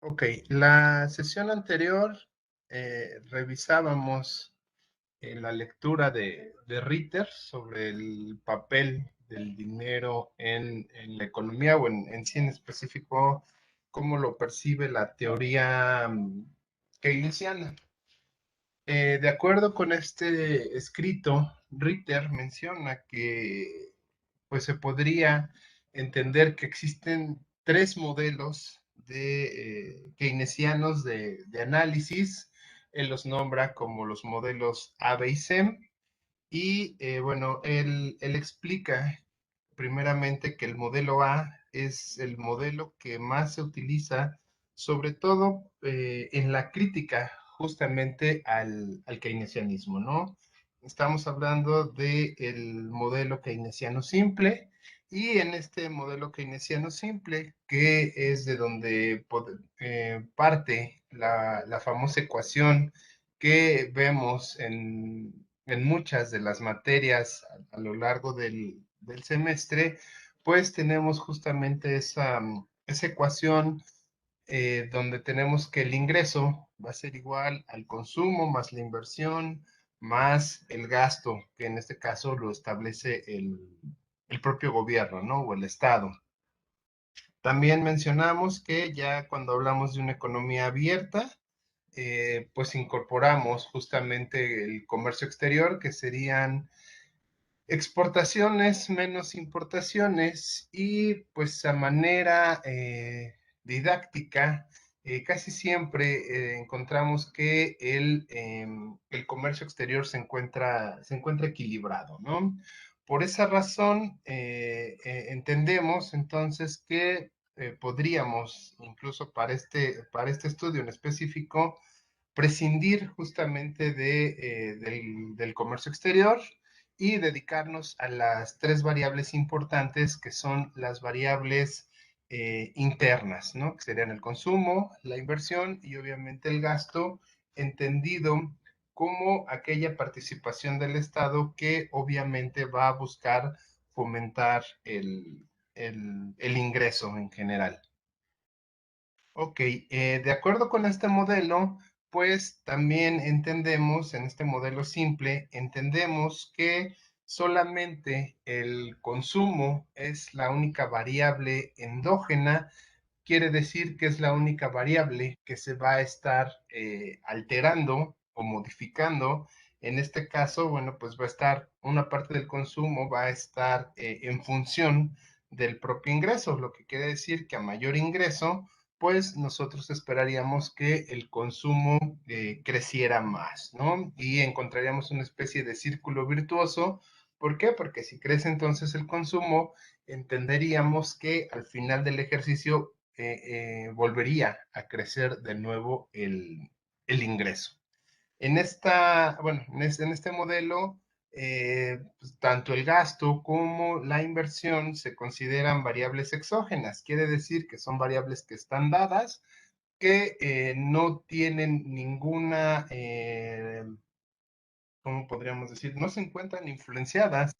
Ok, la sesión anterior revisábamos la lectura de Ritter sobre el papel del dinero en la economía o en sí en específico, cómo lo percibe la teoría keynesiana. De acuerdo con este escrito, Ritter menciona que pues se podría entender que existen tres modelos keynesianos de análisis. Él los nombra como los modelos A, B y C. Y bueno, él explica primeramente que el modelo A es el modelo que más se utiliza, sobre todo en la crítica justamente al keynesianismo, ¿no? Estamos hablando del modelo keynesiano simple y en este modelo keynesiano simple, que es de donde parte la famosa ecuación que vemos en muchas de las materias a lo largo del semestre, pues tenemos justamente esa ecuación donde tenemos que el ingreso va a ser igual al consumo más la inversión más el gasto, que en este caso lo establece el propio gobierno, ¿no? O el Estado. También mencionamos que ya cuando hablamos de una economía abierta, pues incorporamos justamente el comercio exterior, que serían exportaciones menos importaciones y pues a manera didáctica, casi siempre encontramos que el comercio exterior se encuentra equilibrado, ¿no? Por esa razón, entendemos entonces que podríamos, incluso para este estudio en específico, prescindir justamente del comercio exterior y dedicarnos a las tres variables importantes que son las variables internas, ¿no? Que serían el consumo, la inversión y obviamente el gasto, entendido como aquella participación del Estado que obviamente va a buscar fomentar el ingreso en general. Ok, de acuerdo con este modelo, pues también entendemos, en este modelo simple, entendemos que solamente el consumo es la única variable endógena, quiere decir que es la única variable que se va a estar alterando o modificando. En este caso, bueno, pues va a estar, una parte del consumo va a estar en función del propio ingreso, lo que quiere decir que a mayor ingreso, pues nosotros esperaríamos que el consumo creciera más, ¿no? Y encontraríamos una especie de círculo virtuoso. ¿Por qué? Porque si crece entonces el consumo, entenderíamos que al final del ejercicio volvería a crecer de nuevo el ingreso. Bueno, en este modelo, pues, tanto el gasto como la inversión se consideran variables exógenas, quiere decir que son variables que están dadas, que no tienen ninguna, ¿cómo podríamos decir? No se encuentran influenciadas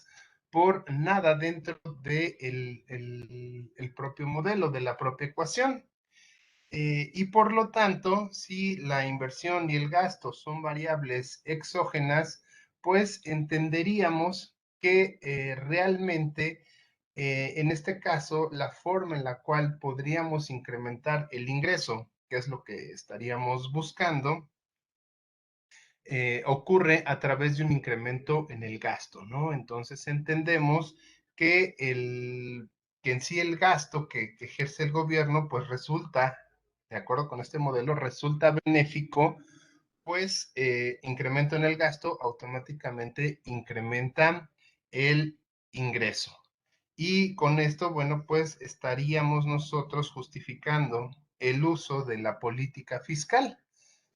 por nada dentro del propio modelo, de la propia ecuación. Y por lo tanto, si la inversión y el gasto son variables exógenas, pues entenderíamos que realmente, en este caso, la forma en la cual podríamos incrementar el ingreso, que es lo que estaríamos buscando, ocurre a través de un incremento en el gasto, ¿no? Entonces entendemos que, que en sí el gasto que ejerce el gobierno, pues resulta, de acuerdo con este modelo, resulta benéfico, pues incremento en el gasto automáticamente incrementa el ingreso. Y con esto, bueno, pues estaríamos nosotros justificando el uso de la política fiscal.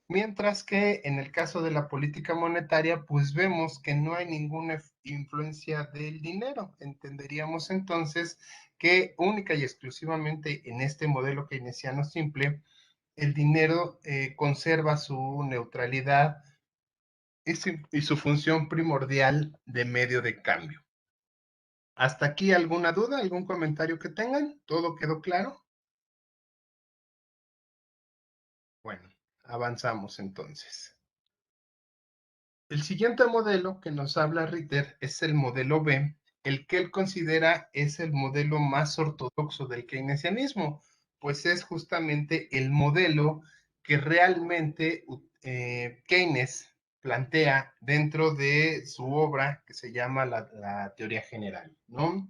Mientras que en el caso de la política monetaria, pues vemos que no hay ninguna influencia del dinero. Entenderíamos entonces que única y exclusivamente en este modelo keynesiano simple, el dinero conserva su neutralidad y su función primordial de medio de cambio. ¿Hasta aquí alguna duda, algún comentario que tengan? ¿Todo quedó claro? Avanzamos entonces. El siguiente modelo que nos habla Ritter es el modelo B, el que él considera es el modelo más ortodoxo del keynesianismo, pues es justamente el modelo que realmente Keynes plantea dentro de su obra que se llama la teoría general, ¿no?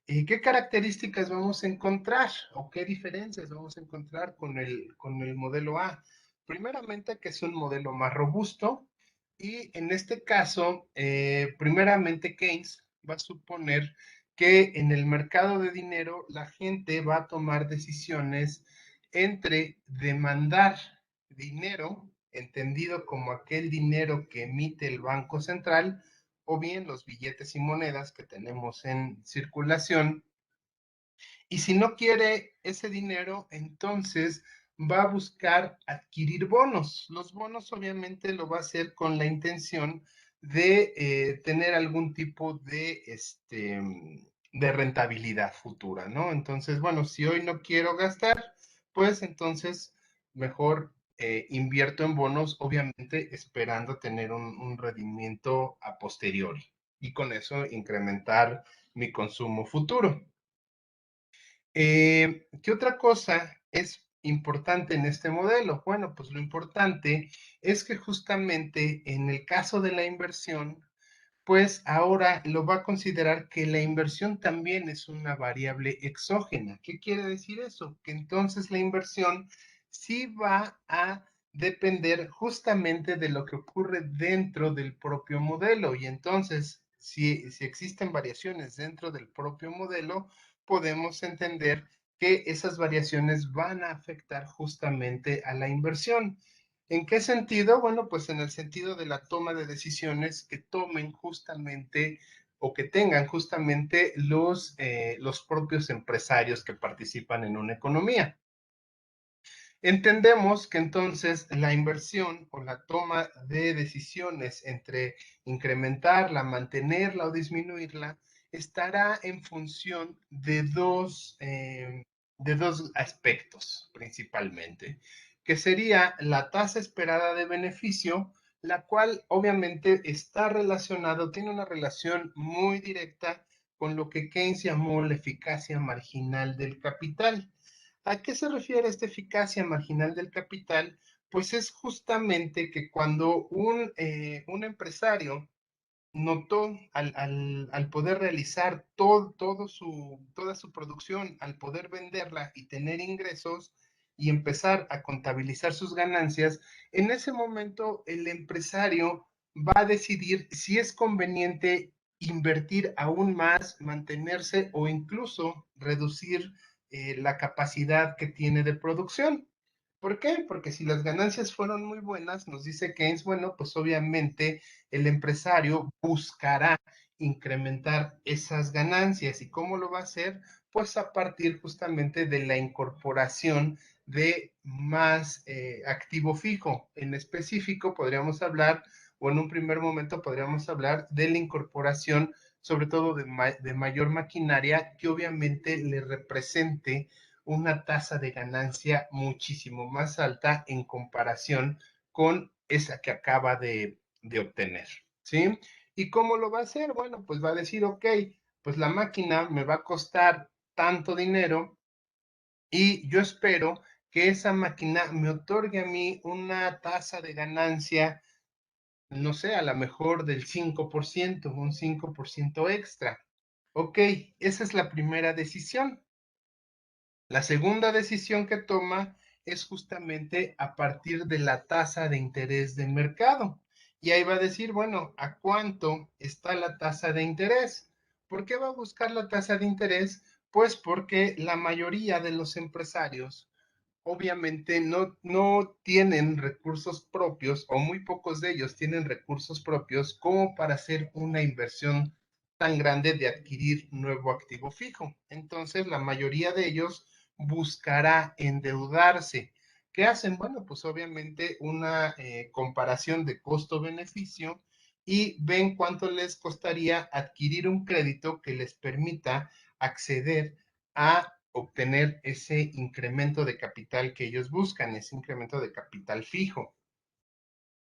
¿Qué características vamos a encontrar o qué diferencias vamos a encontrar con el modelo A? Primeramente, que es un modelo más robusto y en este caso, primeramente Keynes va a suponer que en el mercado de dinero la gente va a tomar decisiones entre demandar dinero, entendido como aquel dinero que emite el Banco Central, o bien los billetes y monedas que tenemos en circulación. Y si no quiere ese dinero, entonces va a buscar adquirir bonos. Los bonos obviamente lo va a hacer con la intención de tener algún tipo de rentabilidad futura, ¿no? Entonces, bueno, si hoy no quiero gastar, pues entonces mejor invierto en bonos, obviamente esperando tener un rendimiento a posteriori y con eso incrementar mi consumo futuro. ¿Qué otra cosa es importante en este modelo? Bueno, pues lo importante es que justamente en el caso de la inversión, pues ahora lo va a considerar que la inversión también es una variable exógena. ¿Qué quiere decir eso? Que entonces la inversión sí va a depender justamente de lo que ocurre dentro del propio modelo. Y entonces, si existen variaciones dentro del propio modelo, podemos entender que esas variaciones van a afectar justamente a la inversión. ¿En qué sentido? Bueno, pues en el sentido de la toma de decisiones que tomen justamente o que tengan justamente los propios empresarios que participan en una economía. Entendemos que entonces la inversión o la toma de decisiones entre incrementarla, mantenerla o disminuirla estará en función de dos aspectos principalmente, que sería la tasa esperada de beneficio, la cual obviamente está relacionado, tiene una relación muy directa con lo que Keynes llamó la eficacia marginal del capital. ¿A qué se refiere esta eficacia marginal del capital? Pues es justamente que cuando un empresario notó al poder realizar toda su producción, al poder venderla y tener ingresos y empezar a contabilizar sus ganancias, en ese momento el empresario va a decidir si es conveniente invertir aún más, mantenerse o incluso reducir la capacidad que tiene de producción. ¿Por qué? Porque si las ganancias fueron muy buenas, nos dice Keynes, bueno, pues obviamente el empresario buscará incrementar esas ganancias. ¿Y cómo lo va a hacer? Pues a partir justamente de la incorporación de más activo fijo. En específico, podríamos hablar, o en un primer momento podríamos hablar de la incorporación, sobre todo de mayor maquinaria, que obviamente le represente una tasa de ganancia muchísimo más alta en comparación con esa que acaba de obtener, ¿sí? ¿Y cómo lo va a hacer? Bueno, pues va a decir, ok, pues la máquina me va a costar tanto dinero y yo espero que esa máquina me otorgue a mí una tasa de ganancia, no sé, a lo mejor del 5%, un 5% extra. Ok, esa es la primera decisión. La segunda decisión que toma es justamente a partir de la tasa de interés de mercado. Y ahí va a decir, bueno, ¿a cuánto está la tasa de interés? ¿Por qué va a buscar la tasa de interés? Pues porque la mayoría de los empresarios obviamente no tienen recursos propios o muy pocos de ellos tienen recursos propios como para hacer una inversión tan grande de adquirir nuevo activo fijo. Entonces, la mayoría de ellos buscará endeudarse. ¿Qué hacen? Bueno, pues obviamente una comparación de costo-beneficio y ven cuánto les costaría adquirir un crédito que les permita acceder a obtener ese incremento de capital que ellos buscan, ese incremento de capital fijo.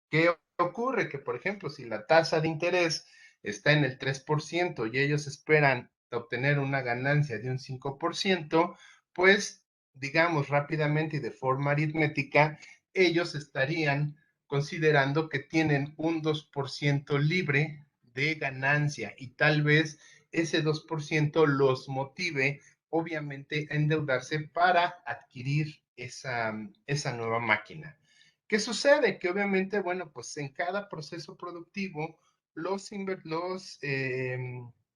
¿Qué ocurre? Que, por ejemplo, si la tasa de interés está en el 3% y ellos esperan obtener una ganancia de un 5%, pues, digamos rápidamente y de forma aritmética, ellos estarían considerando que tienen un 2% libre de ganancia y tal vez ese 2% los motive, obviamente, a endeudarse para adquirir esa nueva máquina. ¿Qué sucede? Que obviamente, bueno, pues en cada proceso productivo, los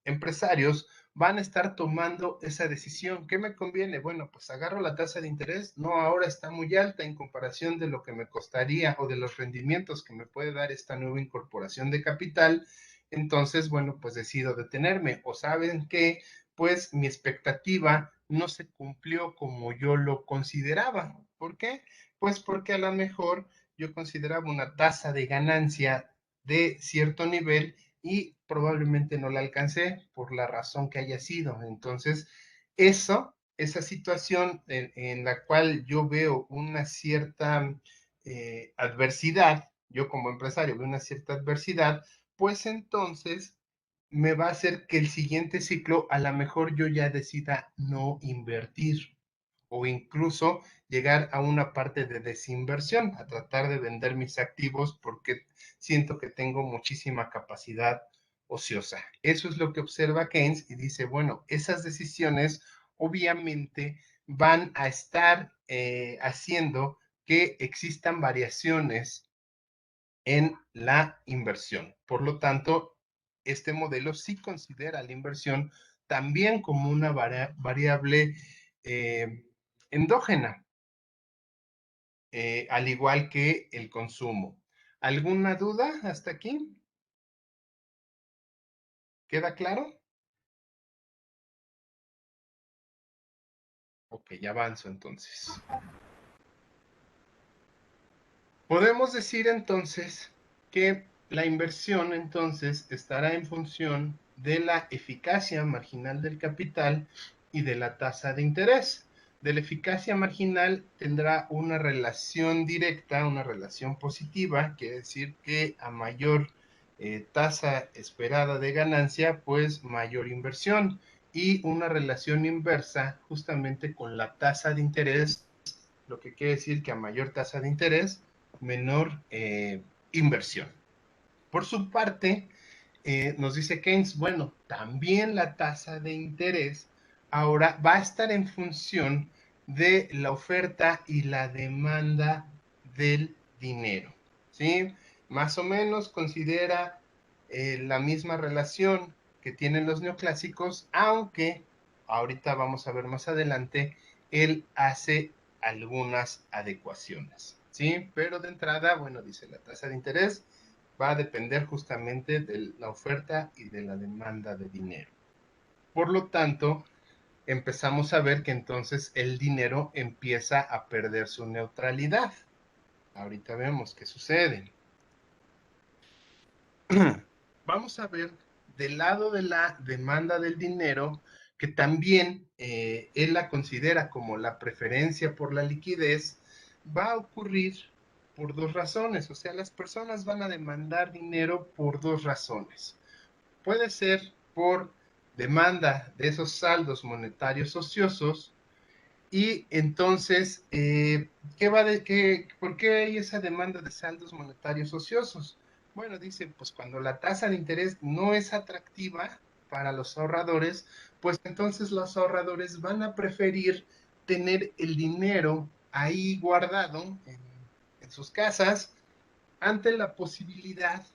empresarios van a estar tomando esa decisión. ¿Qué me conviene? Bueno, pues agarro la tasa de interés, no, ahora está muy alta en comparación de lo que me costaría o de los rendimientos que me puede dar esta nueva incorporación de capital. Entonces, bueno, pues decido detenerme. O saben que, pues mi expectativa no se cumplió como yo lo consideraba. ¿Por qué? Pues porque a lo mejor yo consideraba una tasa de ganancia de cierto nivel y probablemente no la alcancé por la razón que haya sido. Entonces, esa situación en la cual yo veo una cierta adversidad, yo como empresario veo una cierta adversidad, pues entonces me va a hacer que el siguiente ciclo a lo mejor yo ya decida no invertir o incluso llegar a una parte de desinversión, a tratar de vender mis activos porque siento que tengo muchísima capacidad ociosa. Eso es lo que observa Keynes y dice, bueno, esas decisiones obviamente van a estar haciendo que existan variaciones en la inversión. Por lo tanto, este modelo sí considera la inversión también como una variable eh, endógena, al igual que el consumo. ¿Alguna duda hasta aquí? ¿Queda claro? Ok, ya avanzo entonces. Podemos decir entonces que la inversión entonces estará en función de la eficacia marginal del capital y de la tasa de interés. De la eficacia marginal tendrá una relación directa, una relación positiva, quiere decir que a mayor tasa esperada de ganancia, pues mayor inversión. Y una relación inversa justamente con la tasa de interés, lo que quiere decir que a mayor tasa de interés, menor inversión. Por su parte, nos dice Keynes, bueno, también la tasa de interés ahora va a estar en función de la oferta y la demanda del dinero, ¿sí? Más o menos considera la misma relación que tienen los neoclásicos, aunque ahorita vamos a ver más adelante, él hace algunas adecuaciones, ¿sí? Pero de entrada, bueno, dice la tasa de interés va a depender justamente de la oferta y de la demanda de dinero. Por lo tanto, empezamos a ver que entonces el dinero empieza a perder su neutralidad. Ahorita vemos qué sucede. Vamos a ver del lado de la demanda del dinero, que también él la considera como la preferencia por la liquidez, va a ocurrir por dos razones. O sea, las personas van a demandar dinero por dos razones. Puede ser por demanda de esos saldos monetarios ociosos y entonces, ¿por qué hay esa demanda de saldos monetarios ociosos? Bueno, dice, pues cuando la tasa de interés no es atractiva para los ahorradores, pues entonces los ahorradores van a preferir tener el dinero ahí guardado en sus casas ante la posibilidad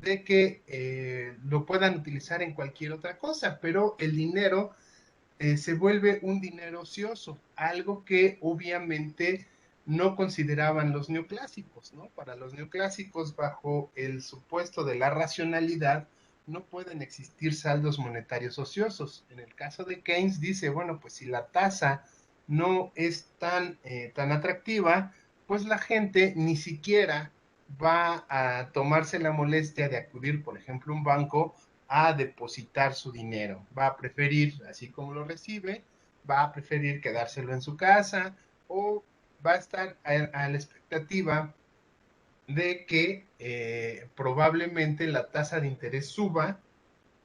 de que lo puedan utilizar en cualquier otra cosa, pero el dinero se vuelve un dinero ocioso, algo que obviamente no consideraban los neoclásicos, ¿no? Para los neoclásicos, bajo el supuesto de la racionalidad, no pueden existir saldos monetarios ociosos. En el caso de Keynes dice, bueno, pues si la tasa no es tan atractiva, pues la gente ni siquiera va a tomarse la molestia de acudir, por ejemplo, a un banco a depositar su dinero. Va a preferir, así como lo recibe, va a preferir quedárselo en su casa o va a estar a la expectativa de que probablemente la tasa de interés suba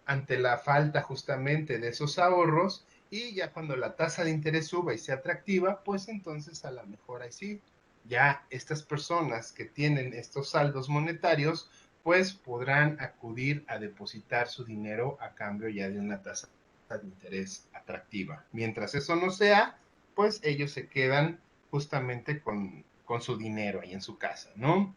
ante la falta justamente de esos ahorros, y ya cuando la tasa de interés suba y sea atractiva, pues entonces a lo mejor ahí sí, ya estas personas que tienen estos saldos monetarios, pues podrán acudir a depositar su dinero a cambio ya de una tasa de interés atractiva. Mientras eso no sea, pues ellos se quedan justamente con su dinero ahí en su casa, ¿no?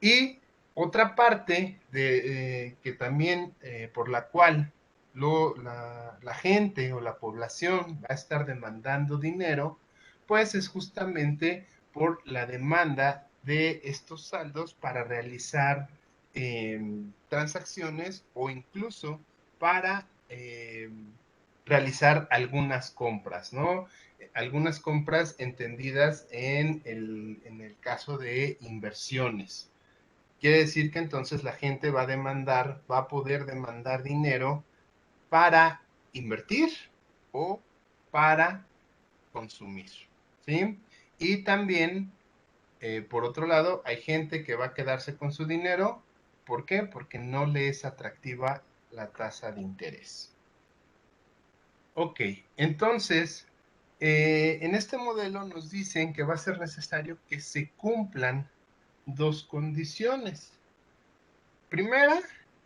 Y otra parte que también por la cual la gente o la población va a estar demandando dinero, pues es justamente por la demanda de estos saldos para realizar transacciones o incluso para realizar algunas compras, ¿no? Algunas compras entendidas en el caso de inversiones. Quiere decir que entonces la gente va a demandar, va a poder demandar dinero para invertir o para consumir, ¿sí? Y también, por otro lado, hay gente que va a quedarse con su dinero. ¿Por qué? Porque no le es atractiva la tasa de interés. Ok, entonces, en este modelo nos dicen que va a ser necesario que se cumplan dos condiciones. Primera,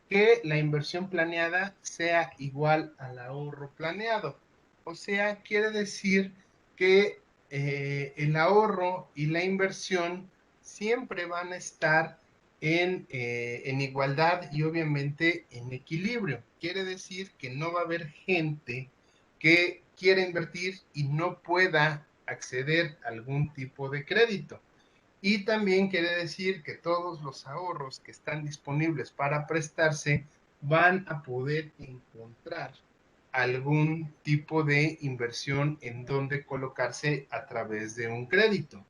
que la inversión planeada sea igual al ahorro planeado. O sea, quiere decir que el ahorro y la inversión siempre van a estar en igualdad y obviamente en equilibrio. Quiere decir que no va a haber gente que quiera invertir y no pueda acceder a algún tipo de crédito. Y también quiere decir que todos los ahorros que están disponibles para prestarse van a poder encontrar algún tipo de inversión en donde colocarse a través de un crédito.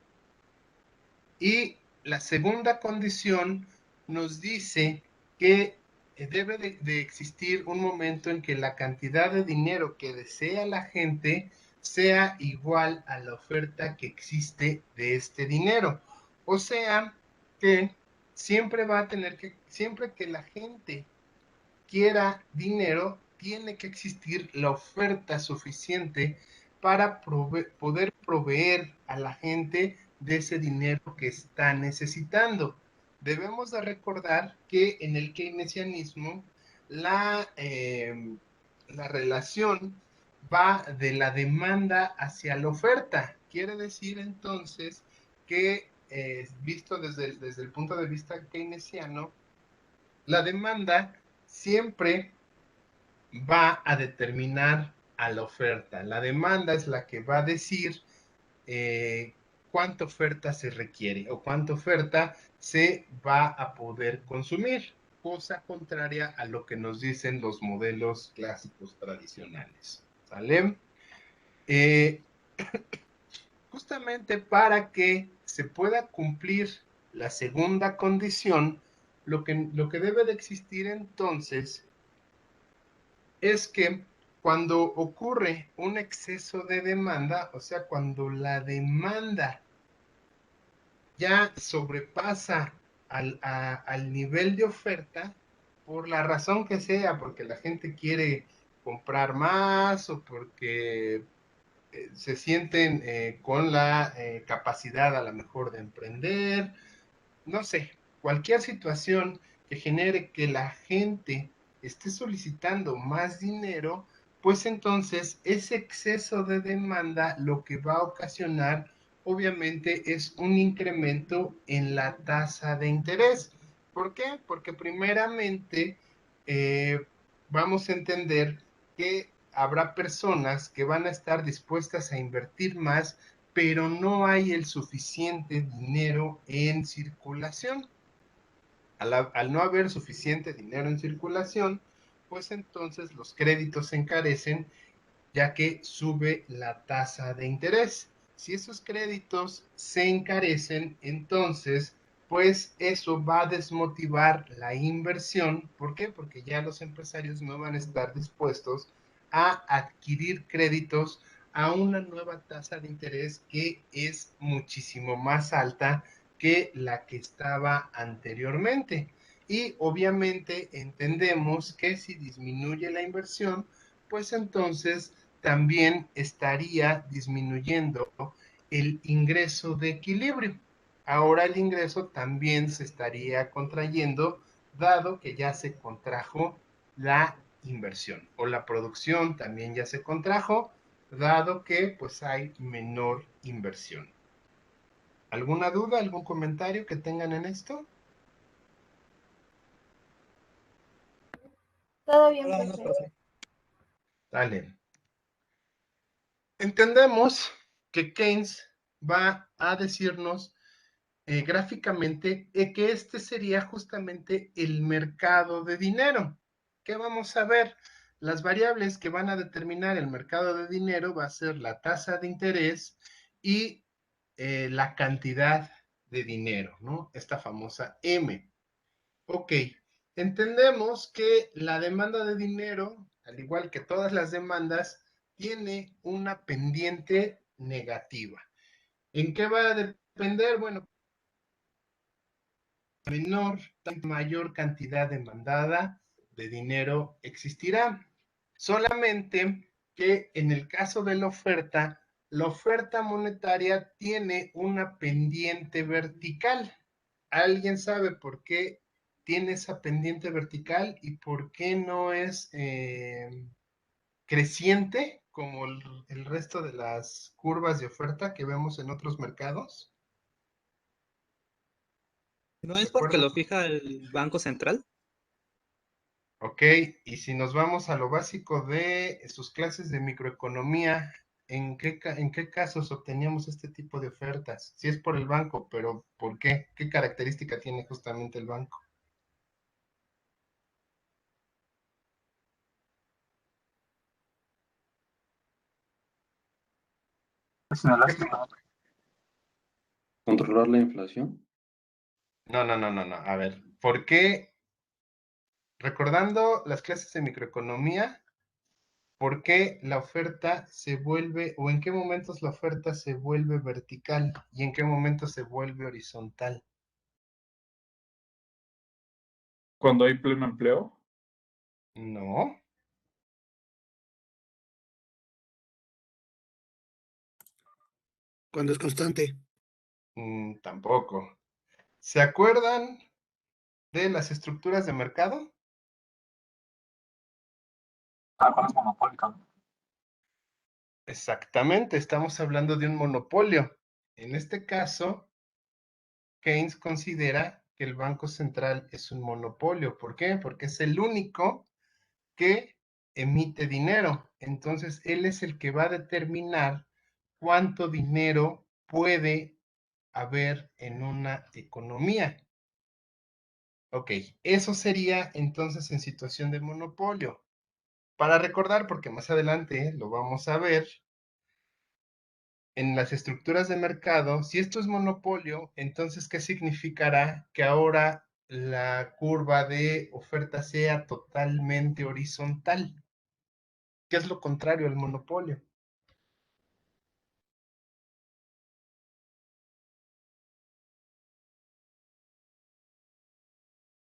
Y la segunda condición nos dice que debe de existir un momento en que la cantidad de dinero que desea la gente sea igual a la oferta que existe de este dinero. O sea, que siempre va a tener siempre que la gente quiera dinero, tiene que existir la oferta suficiente para poder proveer a la gente de ese dinero que está necesitando. Debemos de recordar que en el keynesianismo la relación va de la demanda hacia la oferta. Quiere decir entonces que, visto desde el punto de vista keynesiano, la demanda siempre va a determinar a la oferta. La demanda es la que va a decir eh, cuánta oferta se requiere o cuánta oferta se va a poder consumir, cosa contraria a lo que nos dicen los modelos clásicos tradicionales. ¿Sale? Eh, Justamente para que se pueda cumplir la segunda condición, lo que debe de existir entonces es que cuando ocurre un exceso de demanda, o sea, cuando la demanda ya sobrepasa al nivel de oferta, por la razón que sea, porque la gente quiere comprar más o porque se sienten con la capacidad a lo mejor de emprender, no sé, cualquier situación que genere que la gente esté solicitando más dinero, pues entonces ese exceso de demanda lo que va a ocasionar obviamente es un incremento en la tasa de interés. ¿Por qué? Porque primeramente eh, vamos a entender que habrá personas que van a estar dispuestas a invertir más, pero no hay el suficiente dinero en circulación. Al no haber suficiente dinero en circulación, pues entonces los créditos se encarecen, ya que sube la tasa de interés. Si esos créditos se encarecen, entonces, pues eso va a desmotivar la inversión. ¿Por qué? Porque ya los empresarios no van a estar dispuestos a adquirir créditos a una nueva tasa de interés que es muchísimo más alta que la que estaba anteriormente. Y obviamente entendemos que si disminuye la inversión, pues entonces también estaría disminuyendo el ingreso de equilibrio. Ahora el ingreso también se estaría contrayendo, dado que ya se contrajo la inversión, o la producción también ya se contrajo, dado que pues hay menor inversión. ¿Alguna duda, algún comentario que tengan en esto? Todo bien, Nada más, profe. profe. Dale. Entendemos que Keynes va a decirnos gráficamente que este sería justamente el mercado de dinero. ¿Qué vamos a ver? Las variables que van a determinar el mercado de dinero va a ser la tasa de interés y la cantidad de dinero, ¿no? Esta famosa M. Ok, entendemos que la demanda de dinero, al igual que todas las demandas, tiene una pendiente negativa. ¿En qué va a depender? Bueno, menor, mayor cantidad demandada de dinero existirá. Solamente que en el caso de la oferta monetaria tiene una pendiente vertical. ¿Alguien sabe por qué tiene esa pendiente vertical y por qué no es creciente como el resto de las curvas de oferta que vemos en otros mercados? ¿No es porque ¿Recuerdan? lo fija el Banco Central? Ok, y si nos vamos a lo básico de sus clases de microeconomía, en qué casos obteníamos este tipo de ofertas? Si es por el banco, pero ¿por qué? ¿Qué característica tiene justamente el banco? Es inelástico. ¿Controlar la inflación? No, no, no, no, no. A ver, ¿por qué? Recordando las clases de microeconomía, ¿por qué la oferta se vuelve, o en qué momentos la oferta se vuelve vertical y en qué momentos se vuelve horizontal? Cuando hay pleno empleo. No, Cuando es constante. tampoco. ¿Se acuerdan de las estructuras de mercado? Ah, cuando es monopólica. Exactamente, estamos hablando de un monopolio. En este caso, Keynes considera que el Banco Central es un monopolio. ¿Por qué? Porque es el único que emite dinero. Entonces, él es el que va a determinar cuánto dinero puede haber en una economía. Ok, eso sería entonces en situación de monopolio. Para recordar, porque más adelante lo vamos a ver, en las estructuras de mercado, si esto es monopolio, entonces, ¿qué significará? Que ahora la curva de oferta sea totalmente horizontal. ¿Qué es lo contrario al monopolio?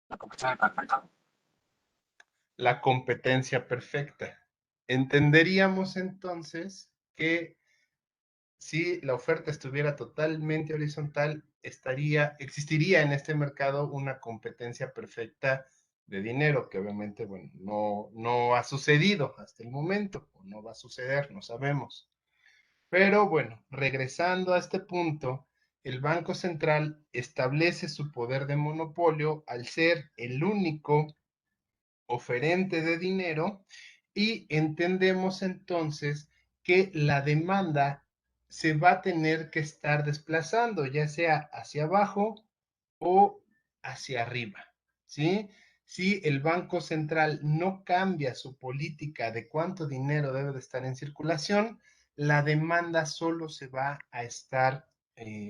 La competencia perfecta. La competencia perfecta. Entenderíamos entonces que si la oferta estuviera totalmente horizontal, existiría en este mercado una competencia perfecta de dinero, que obviamente, bueno, no ha sucedido hasta el momento, o no va a suceder, no sabemos. Pero bueno, regresando a este punto, el Banco Central establece su poder de monopolio al ser el único oferente de dinero y entendemos entonces que la demanda se va a tener que estar desplazando, ya sea hacia abajo o hacia arriba, ¿sí? Si el Banco Central no cambia su política de cuánto dinero debe de estar en circulación, la demanda solo se va a estar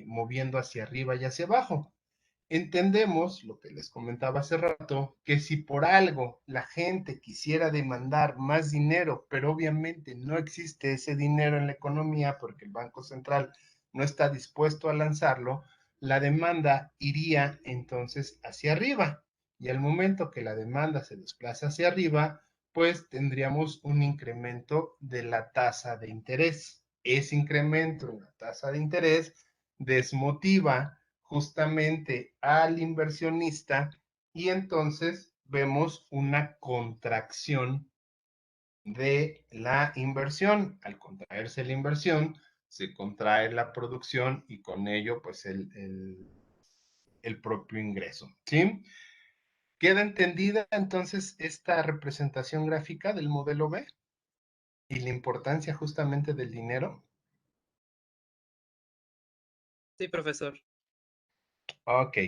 moviendo hacia arriba y hacia abajo. entendemos, lo que les comentaba hace rato, que si por algo la gente quisiera demandar más dinero, pero obviamente no existe ese dinero en la economía porque el Banco Central no está dispuesto a lanzarlo, la demanda iría entonces hacia arriba. Y al momento que la demanda se desplaza hacia arriba, pues tendríamos un incremento de la tasa de interés. Ese incremento en la tasa de interés desmotiva justamente al inversionista y entonces vemos una contracción de la inversión. Al contraerse la inversión, se contrae la producción y con ello pues el propio ingreso, ¿sí? ¿Queda entendida entonces esta representación gráfica del modelo B y la importancia justamente del dinero? Sí, profesor. Ok.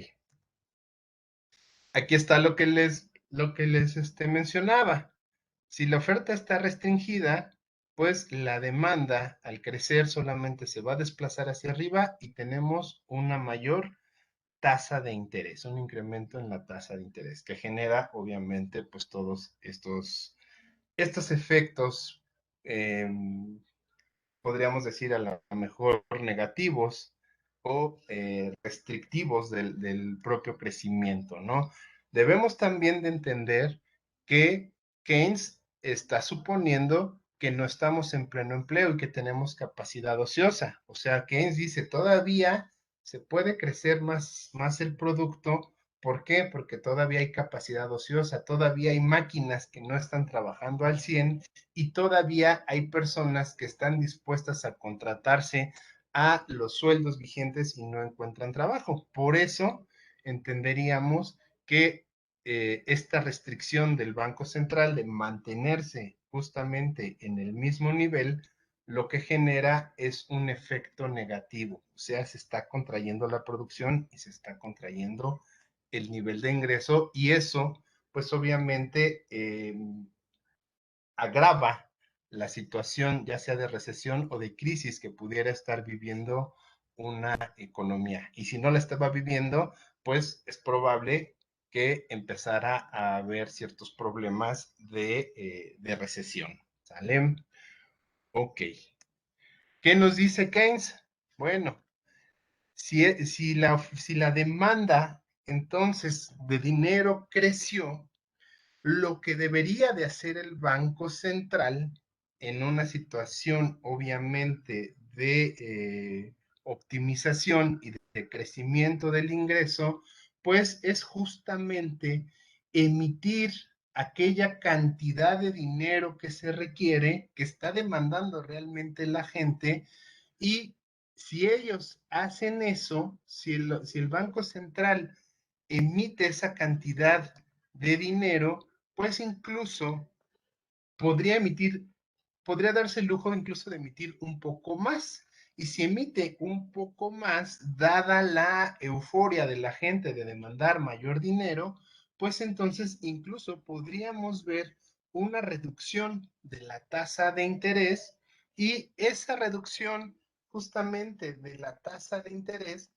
Aquí está lo que les mencionaba. Si la oferta está restringida, pues la demanda al crecer solamente se va a desplazar hacia arriba y tenemos una mayor tasa de interés, un incremento en la tasa de interés que genera obviamente pues todos estos efectos, eh, podríamos decir a lo mejor negativos o restrictivos del propio crecimiento, ¿no? Debemos también de entender que Keynes está suponiendo que no estamos en pleno empleo y que tenemos capacidad ociosa. O sea, Keynes dice, todavía se puede crecer más el producto. ¿Por qué? Porque todavía hay capacidad ociosa, todavía hay máquinas que no están trabajando al 100 y todavía hay personas que están dispuestas a contratarse a los sueldos vigentes y no encuentran trabajo. Por eso entenderíamos que esta restricción del Banco Central de mantenerse justamente en el mismo nivel, lo que genera es un efecto negativo, o sea, se está contrayendo la producción y se está contrayendo el nivel de ingreso y eso, pues obviamente agrava la situación, ya sea de recesión o de crisis que pudiera estar viviendo una economía. Y si no la estaba viviendo, pues es probable que empezara a haber ciertos problemas de recesión. ¿Sale? Ok. ¿Qué nos dice Keynes? Bueno, si la demanda entonces de dinero creció, lo que debería de hacer el Banco Central en una situación obviamente de optimización y de crecimiento del ingreso, pues es justamente emitir aquella cantidad de dinero que se requiere, que está demandando realmente la gente, y si ellos hacen eso, si el Banco Central emite esa cantidad de dinero, pues incluso podría darse el lujo incluso de emitir un poco más. Y si emite un poco más, dada la euforia de la gente de demandar mayor dinero, pues entonces incluso podríamos ver una reducción de la tasa de interés y esa reducción justamente de la tasa de interés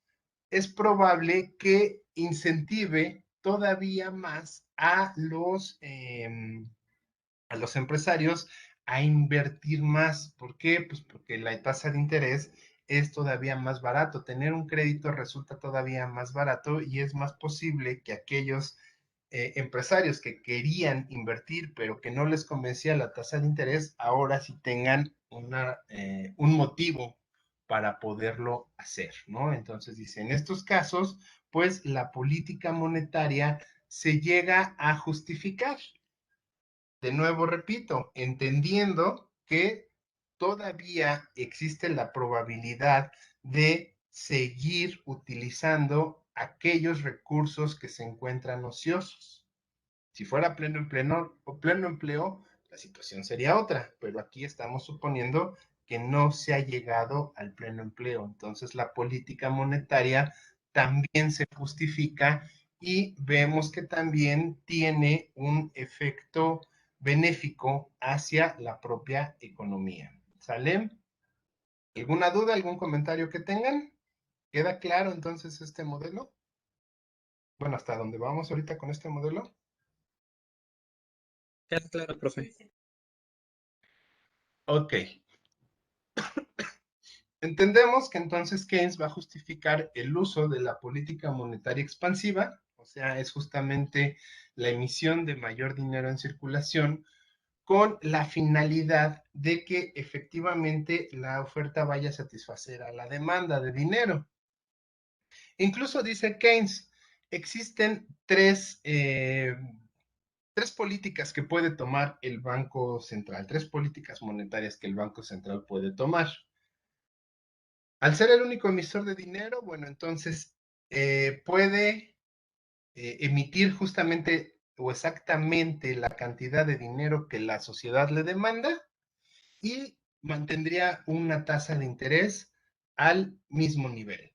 es probable que incentive todavía más a los empresarios a invertir más. ¿Por qué? Pues porque la tasa de interés es todavía más barato. Tener un crédito resulta todavía más barato y es más posible que aquellos empresarios que querían invertir pero que no les convencía la tasa de interés, ahora sí tengan un motivo para poderlo hacer, ¿no? Entonces dice, en estos casos, pues la política monetaria se llega a justificar. De nuevo repito, entendiendo que todavía existe la probabilidad de seguir utilizando aquellos recursos que se encuentran ociosos. Si fuera pleno empleo, la situación sería otra, pero aquí estamos suponiendo que no se ha llegado al pleno empleo. Entonces, la política monetaria también se justifica y vemos que también tiene un efecto benéfico hacia la propia economía. ¿Sale? ¿Alguna duda, algún comentario que tengan? ¿Queda claro entonces este modelo? Bueno, hasta dónde vamos ahorita con este modelo. Queda claro, profe. Ok. Entendemos que entonces Keynes va a justificar el uso de la política monetaria expansiva, o sea, es justamente la emisión de mayor dinero en circulación con la finalidad de que efectivamente la oferta vaya a satisfacer a la demanda de dinero. Incluso dice Keynes, existen tres políticas que puede tomar el Banco Central, tres políticas monetarias que el Banco Central puede tomar. Al ser el único emisor de dinero, bueno, entonces puede emitir justamente o exactamente la cantidad de dinero que la sociedad le demanda y mantendría una tasa de interés al mismo nivel.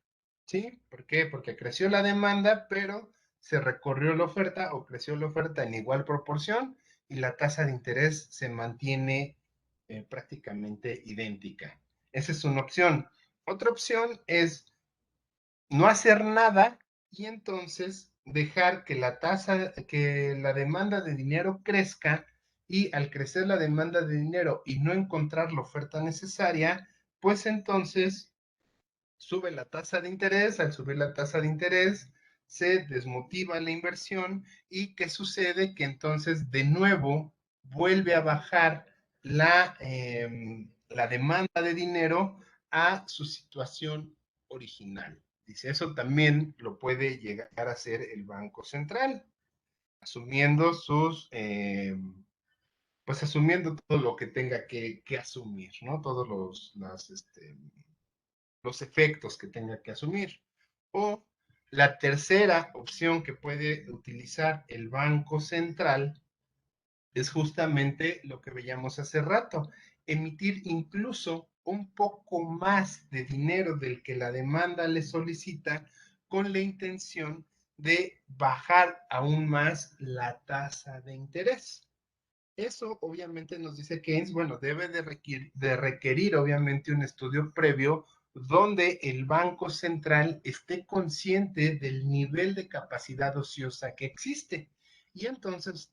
¿Sí? ¿Por qué? Porque creció la demanda, pero se recorrió la oferta o creció la oferta en igual proporción y la tasa de interés se mantiene prácticamente idéntica. Esa es una opción. Otra opción es no hacer nada y entonces dejar que que la demanda de dinero crezca y al crecer la demanda de dinero y no encontrar la oferta necesaria, pues entonces sube la tasa de interés, al subir la tasa de interés se desmotiva la inversión y ¿qué sucede? Que entonces de nuevo vuelve a bajar la demanda de dinero a su situación original. Dice, eso también lo puede llegar a hacer el Banco Central, asumiendo pues asumiendo todo lo que tenga que asumir, ¿no? Todos los efectos que tenga que asumir. O la tercera opción que puede utilizar el Banco Central es justamente lo que veíamos hace rato, emitir incluso un poco más de dinero del que la demanda le solicita con la intención de bajar aún más la tasa de interés. Eso obviamente nos dice Keynes, bueno, debe de requerir obviamente un estudio previo donde el Banco Central esté consciente del nivel de capacidad ociosa que existe. Y entonces,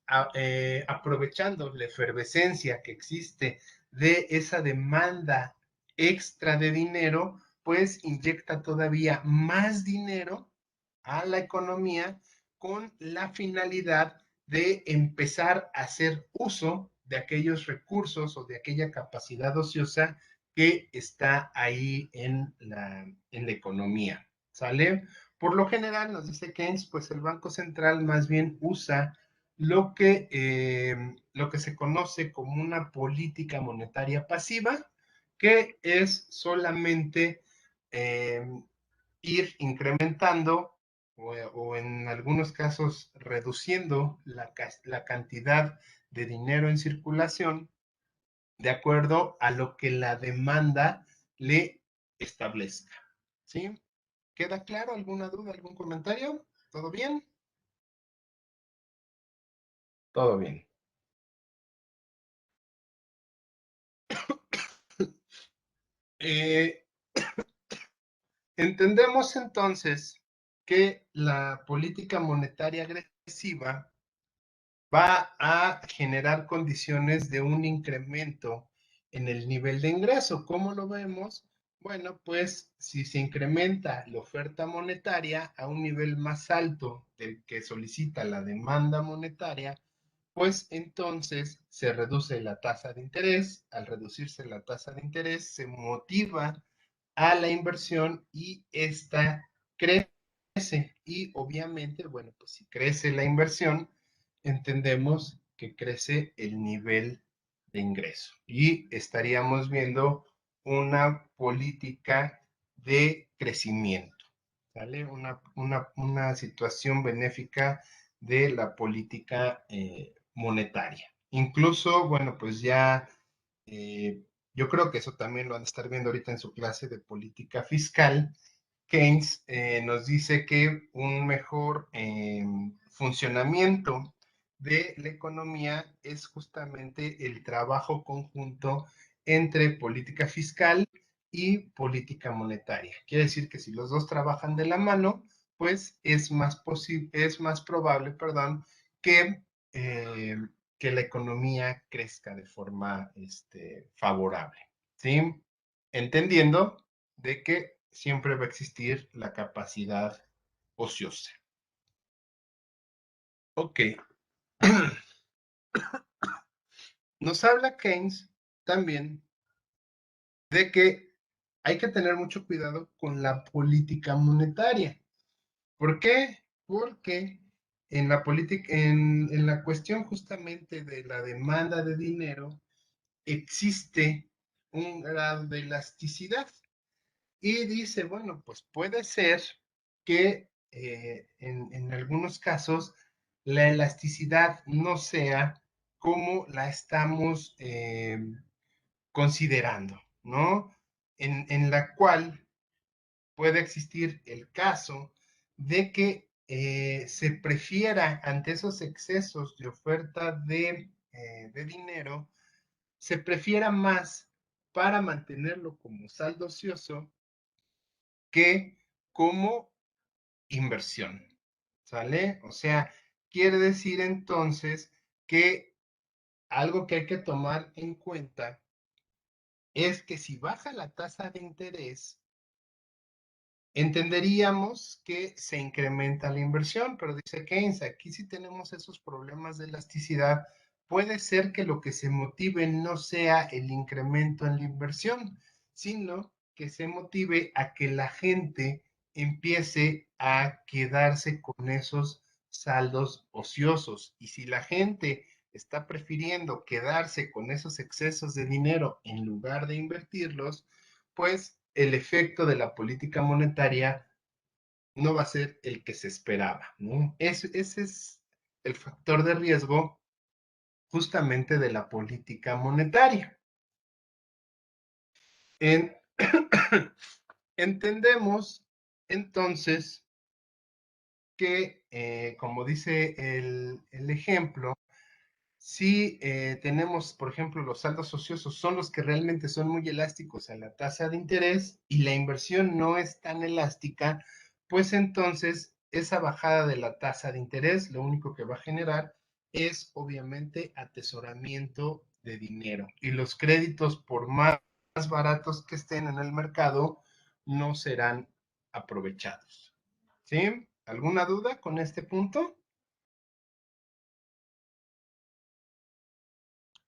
aprovechando la efervescencia que existe de esa demanda extra de dinero, pues inyecta todavía más dinero a la economía con la finalidad de empezar a hacer uso de aquellos recursos o de aquella capacidad ociosa que está ahí en la economía. ¿Sale? Por lo general, nos dice Keynes, pues el Banco Central más bien usa lo que se conoce como una política monetaria pasiva, que es solamente eh, ir incrementando o en algunos casos reduciendo la cantidad de dinero en circulación de acuerdo a lo que la demanda le establezca. ¿Sí? ¿Queda claro? ¿Alguna duda, algún comentario? ¿Todo bien? Todo bien. Eh, entendemos entonces que la política monetaria agresiva va a generar condiciones de un incremento en el nivel de ingreso. ¿Cómo lo vemos? Bueno, pues si se incrementa la oferta monetaria a un nivel más alto del que solicita la demanda monetaria, pues entonces se reduce la tasa de interés. Al reducirse la tasa de interés, se motiva a la inversión y esta crece. Y obviamente, bueno, pues si crece la inversión, entendemos que crece el nivel de ingreso y estaríamos viendo una política de crecimiento, ¿sale? Una situación benéfica de la política monetaria. Incluso, bueno, pues ya yo creo que eso también lo van a estar viendo ahorita en su clase de política fiscal. Keynes nos dice que un mejor funcionamiento de la economía es justamente el trabajo conjunto entre política fiscal y política monetaria. Quiere decir que si los dos trabajan de la mano, pues es más probable, perdón, que, eh, que la economía crezca de forma favorable, ¿sí? Entendiendo de que siempre va a existir la capacidad ociosa. Ok. Nos habla Keynes también de que hay que tener mucho cuidado con la política monetaria. ¿Por qué? Porque en la política, en la cuestión justamente de la demanda de dinero, existe un grado de elasticidad. Y dice, bueno, pues puede ser que en algunos casos la elasticidad no sea como la estamos considerando, ¿no? En la cual puede existir el caso de que se prefiera ante esos excesos de oferta de dinero, se prefiera más para mantenerlo como saldo ocioso que como inversión, ¿sale? O sea, quiere decir entonces que algo que hay que tomar en cuenta es que si baja la tasa de interés, entenderíamos que se incrementa la inversión, pero dice Keynes, aquí sí tenemos esos problemas de elasticidad. Puede ser que lo que se motive no sea el incremento en la inversión, sino que se motive a que la gente empiece a quedarse con esos saldos ociosos. Y si la gente está prefiriendo quedarse con esos excesos de dinero en lugar de invertirlos, pues el efecto de la política monetaria no va a ser el que se esperaba, ¿no? Ese es el factor de riesgo justamente de la política monetaria. Entendemos entonces que, como dice el ejemplo, si tenemos, por ejemplo, los saldos ociosos son los que realmente son muy elásticos a la tasa de interés y la inversión no es tan elástica, pues entonces esa bajada de la tasa de interés lo único que va a generar es obviamente atesoramiento de dinero y los créditos por más baratos que estén en el mercado no serán aprovechados. ¿Sí? ¿Alguna duda con este punto?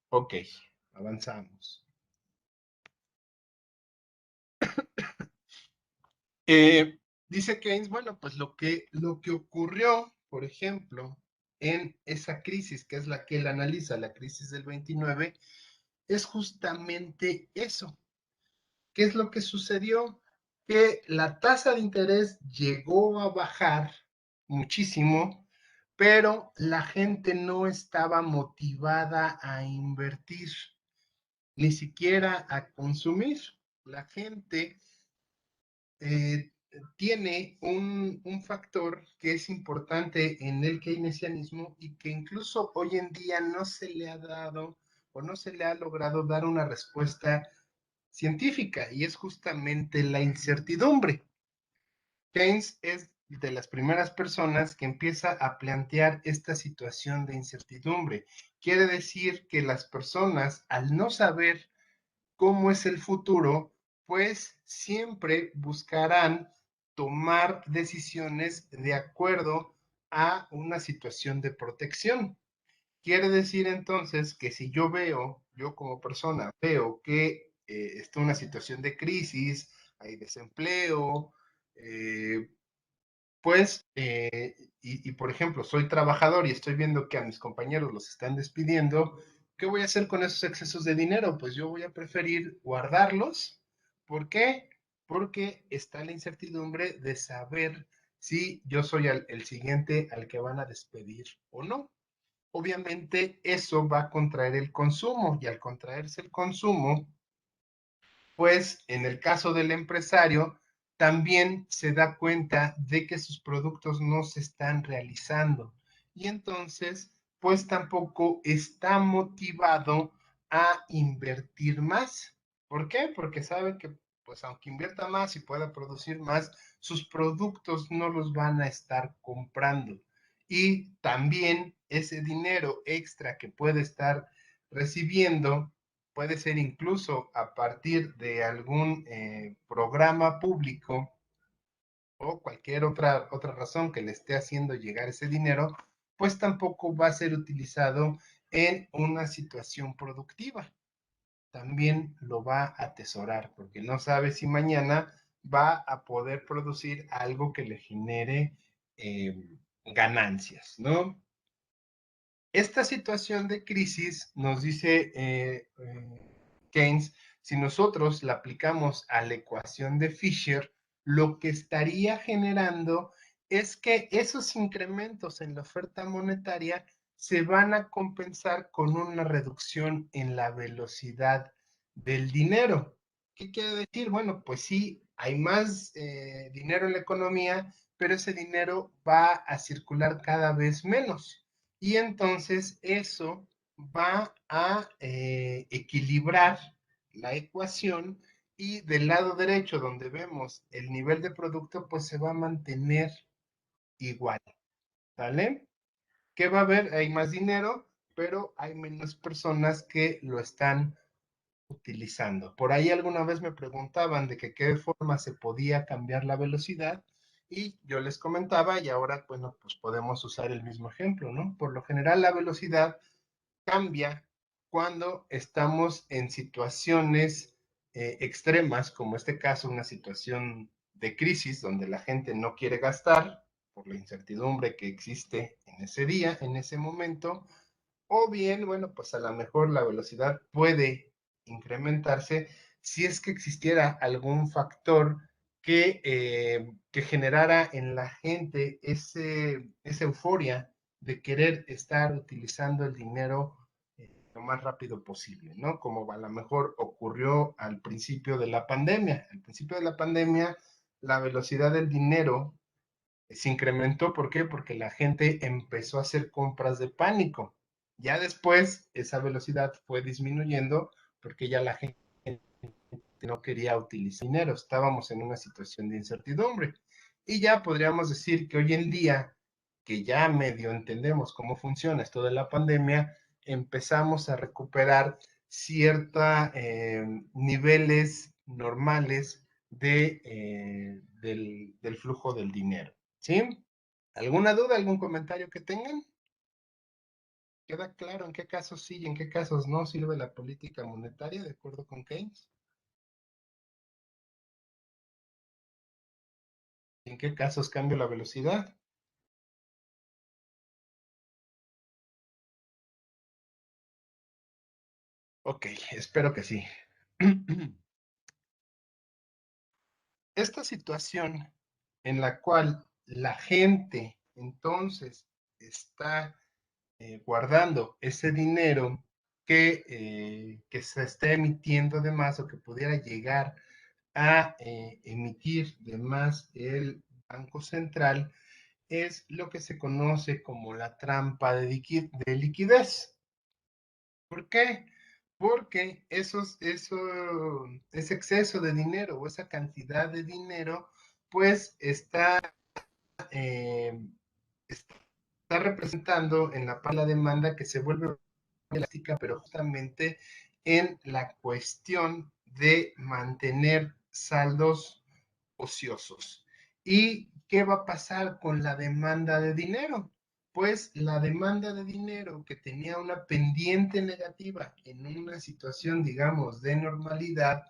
Ok, avanzamos. Dice Keynes, bueno, pues lo que ocurrió, por ejemplo, en esa crisis, que es la que él analiza, la crisis del 29, es justamente eso. ¿Qué es lo que sucedió? Que la tasa de interés llegó a bajar muchísimo, pero la gente no estaba motivada a invertir, ni siquiera a consumir. La gente tiene un factor que es importante en el keynesianismo y que incluso hoy en día no se le ha dado o no se le ha logrado dar una respuesta científica, y es justamente la incertidumbre. Keynes es de las primeras personas que empieza a plantear esta situación de incertidumbre. Quiere decir que las personas, al no saber cómo es el futuro, pues siempre buscarán tomar decisiones de acuerdo a una situación de protección. Quiere decir entonces que si yo como persona veo que está una situación de crisis, hay desempleo, eh, pues, por ejemplo, soy trabajador y estoy viendo que a mis compañeros los están despidiendo, ¿qué voy a hacer con esos excesos de dinero? Pues yo voy a preferir guardarlos. ¿Por qué? Porque está la incertidumbre de saber si yo soy el siguiente al que van a despedir o no. Obviamente eso va a contraer el consumo, y al contraerse el consumo, pues en el caso del empresario, también se da cuenta de que sus productos no se están realizando y entonces, pues tampoco está motivado a invertir más. ¿Por qué? Porque sabe que pues aunque invierta más y pueda producir más, sus productos no los van a estar comprando. Y también ese dinero extra que puede estar recibiendo puede ser incluso a partir de algún programa público o cualquier otra razón que le esté haciendo llegar ese dinero, pues tampoco va a ser utilizado en una situación productiva. También lo va a atesorar porque no sabe si mañana va a poder producir algo que le genere ganancias, ¿no? Esta situación de crisis, nos dice Keynes, si nosotros la aplicamos a la ecuación de Fisher, lo que estaría generando es que esos incrementos en la oferta monetaria se van a compensar con una reducción en la velocidad del dinero. ¿Qué quiere decir? Bueno, pues sí, hay más dinero en la economía, pero ese dinero va a circular cada vez menos. Y entonces eso va a equilibrar la ecuación y del lado derecho donde vemos el nivel de producto, pues se va a mantener igual, ¿vale? ¿Qué va a haber? Hay más dinero, pero hay menos personas que lo están utilizando. Por ahí alguna vez me preguntaban de que qué forma se podía cambiar la velocidad y yo les comentaba y ahora, bueno, pues podemos usar el mismo ejemplo, ¿no? Por lo general la velocidad cambia cuando estamos en situaciones extremas, como este caso, una situación de crisis donde la gente no quiere gastar por la incertidumbre que existe en ese día, en ese momento, o bien, bueno, pues a lo mejor la velocidad puede incrementarse si es que existiera algún factor que generara en la gente esa euforia de querer estar utilizando el dinero lo más rápido posible, ¿no? Como a lo mejor ocurrió al principio de la pandemia. Al principio de la pandemia, la velocidad del dinero se incrementó. ¿Por qué? Porque la gente empezó a hacer compras de pánico. Ya después, esa velocidad fue disminuyendo porque ya la gente no quería utilizar dinero. Estábamos en una situación de incertidumbre. Y ya podríamos decir que hoy en día, que ya medio entendemos cómo funciona esto de la pandemia, empezamos a recuperar ciertos niveles normales del flujo del dinero. ¿Sí? ¿Alguna duda, algún comentario que tengan? ¿Queda claro en qué casos sí y en qué casos no sirve la política monetaria de acuerdo con Keynes? ¿En qué casos cambia la velocidad? Ok, espero que sí. Esta situación en la cual la gente entonces está guardando ese dinero que se está emitiendo de más o que pudiera llegar a emitir de más el Banco Central es lo que se conoce como la trampa de liquidez. ¿Por qué? Porque ese exceso de dinero o esa cantidad de dinero, pues eh, está representando en la demanda que se vuelve elástica, pero justamente en la cuestión de mantener saldos ociosos. ¿Y qué va a pasar con la demanda de dinero? Pues la demanda de dinero que tenía una pendiente negativa en una situación, digamos, de normalidad,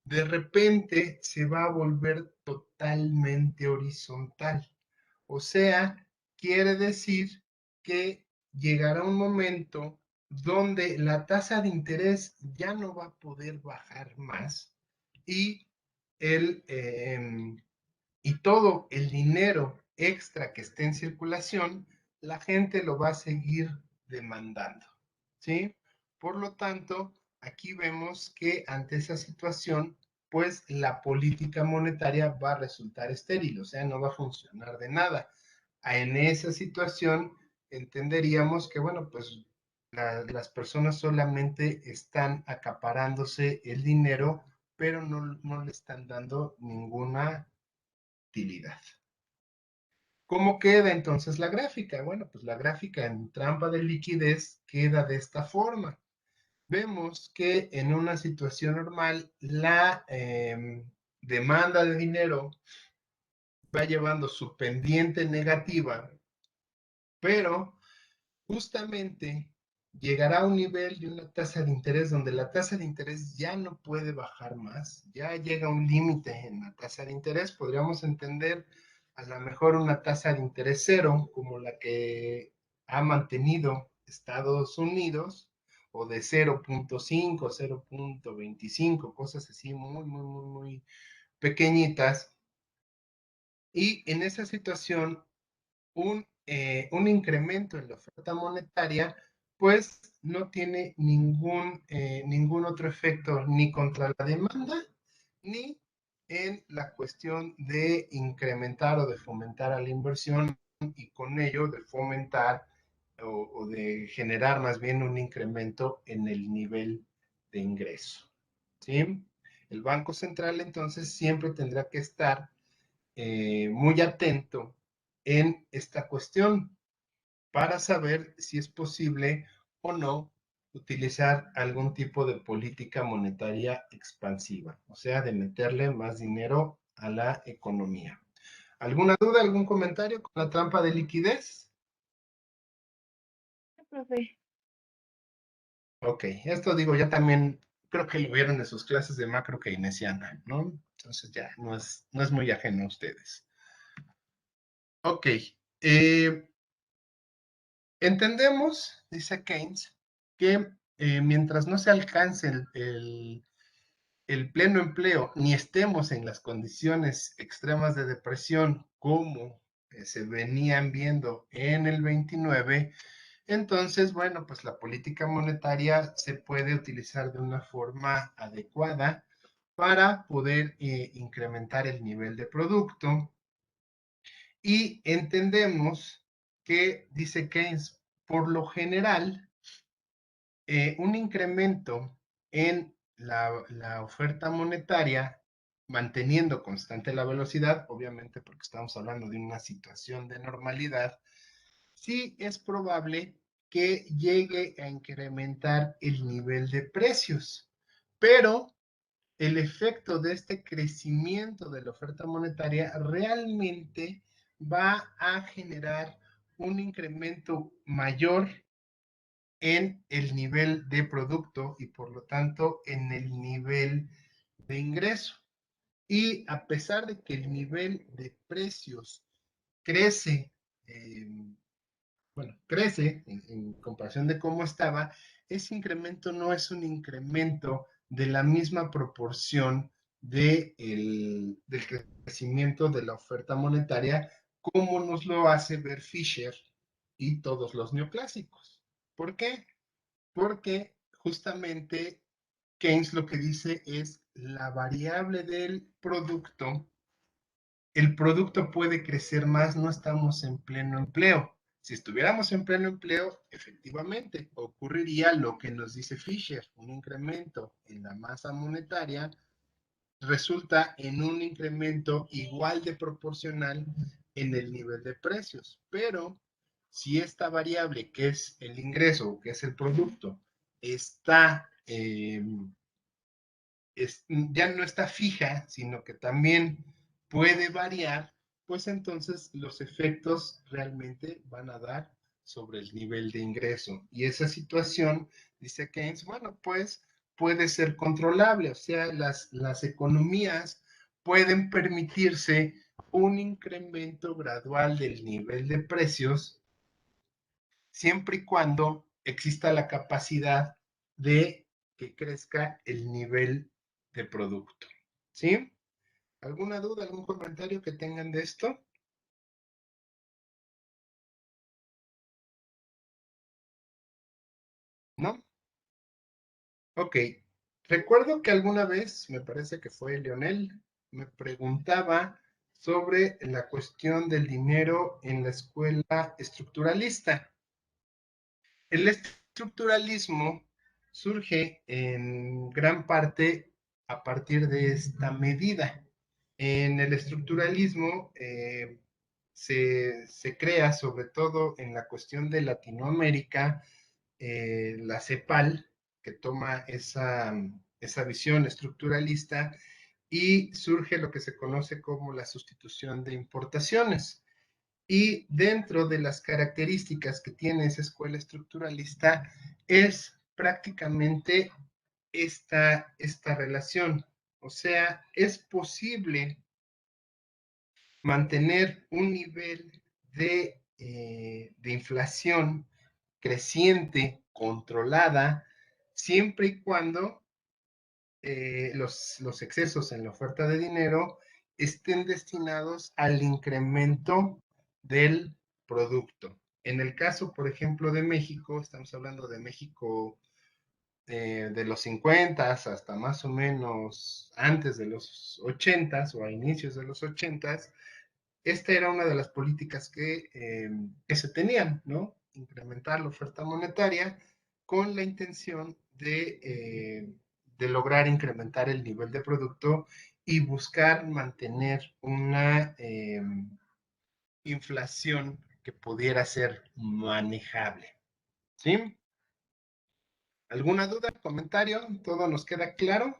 de repente se va a volver totalmente horizontal. O sea, quiere decir que llegará un momento donde la tasa de interés ya no va a poder bajar más y el, y todo el dinero extra que esté en circulación, la gente lo va a seguir demandando, ¿sí? Por lo tanto, aquí vemos que ante esa situación, pues la política monetaria va a resultar estéril, o sea, no va a funcionar de nada. En esa situación, entenderíamos que, bueno, pues las personas solamente están acaparándose el dinero, pero no le están dando ninguna utilidad. ¿Cómo queda entonces la gráfica? Bueno, pues la gráfica en trampa de liquidez queda de esta forma. Vemos que en una situación normal la demanda de dinero va llevando su pendiente negativa, pero justamente llegará a un nivel de una tasa de interés donde la tasa de interés ya no puede bajar más, ya llega un límite en la tasa de interés. Podríamos entender a lo mejor una tasa de interés cero, como la que ha mantenido Estados Unidos, o de 0.5, 0.25, cosas así muy pequeñitas. Y en esa situación, un incremento en la oferta monetaria, pues no tiene ningún otro efecto ni contra la demanda, ni en la cuestión de incrementar o de fomentar a la inversión y con ello de fomentar o de generar más bien un incremento en el nivel de ingreso. ¿Sí? El Banco Central entonces siempre tendrá que estar muy atento en esta cuestión para saber si es posible o no utilizar algún tipo de política monetaria expansiva, o sea, de meterle más dinero a la economía. ¿Alguna duda, algún comentario con la trampa de liquidez? Profe. Ok, esto digo, ya también creo que lo vieron en sus clases de macro keynesiana, ¿no? Entonces ya no es muy ajeno a ustedes. Ok, entendemos, dice Keynes, que mientras no se alcance el pleno empleo, ni estemos en las condiciones extremas de depresión como se venían viendo en el 29, entonces, bueno, pues la política monetaria se puede utilizar de una forma adecuada para poder incrementar el nivel de producto. Y entendemos que, dice Keynes, por lo general, un incremento en la oferta monetaria, manteniendo constante la velocidad, obviamente porque estamos hablando de una situación de normalidad, sí es probable que llegue a incrementar el nivel de precios, pero el efecto de este crecimiento de la oferta monetaria realmente va a generar un incremento mayor en el nivel de producto y por lo tanto en el nivel de ingreso. Y a pesar de que el nivel de precios crece, eh, crece en comparación de cómo estaba, ese incremento no es un incremento de la misma proporción del crecimiento de la oferta monetaria como nos lo hace ver Fisher y todos los neoclásicos. ¿Por qué? Porque justamente Keynes lo que dice es la variable del producto. El producto puede crecer más, no estamos en pleno empleo. Si estuviéramos en pleno empleo, efectivamente ocurriría lo que nos dice Fisher, un incremento en la masa monetaria resulta en un incremento igual de proporcional en el nivel de precios. Pero si esta variable, que es el ingreso, que es el producto, está ya no está fija, sino que también puede variar, pues entonces los efectos realmente van a dar sobre el nivel de ingreso. Y esa situación, dice Keynes, bueno, pues puede ser controlable, o sea, las economías pueden permitirse un incremento gradual del nivel de precios siempre y cuando exista la capacidad de que crezca el nivel de producto. ¿Sí? ¿Alguna duda, algún comentario que tengan de esto? ¿No? Ok. Recuerdo que alguna vez, me parece que fue Leonel, me preguntaba sobre la cuestión del dinero en la escuela estructuralista. El estructuralismo surge en gran parte a partir de esta medida. En el estructuralismo se crea, sobre todo en la cuestión de Latinoamérica, la CEPAL, que toma esa visión estructuralista y surge lo que se conoce como la sustitución de importaciones. Y dentro de las características que tiene esa escuela estructuralista es prácticamente esta relación. O sea, es posible mantener un nivel de inflación creciente, controlada, siempre y cuando los excesos en la oferta de dinero estén destinados al incremento del producto. En el caso, por ejemplo, de México, estamos hablando de México de los 50 hasta más o menos antes de los 80 o a inicios de los 80, esta era una de las políticas que se tenían, ¿no? Incrementar la oferta monetaria con la intención de lograr incrementar el nivel de producto y buscar mantener una inflación que pudiera ser manejable, ¿sí? ¿Alguna duda, comentario? ¿Todo nos queda claro?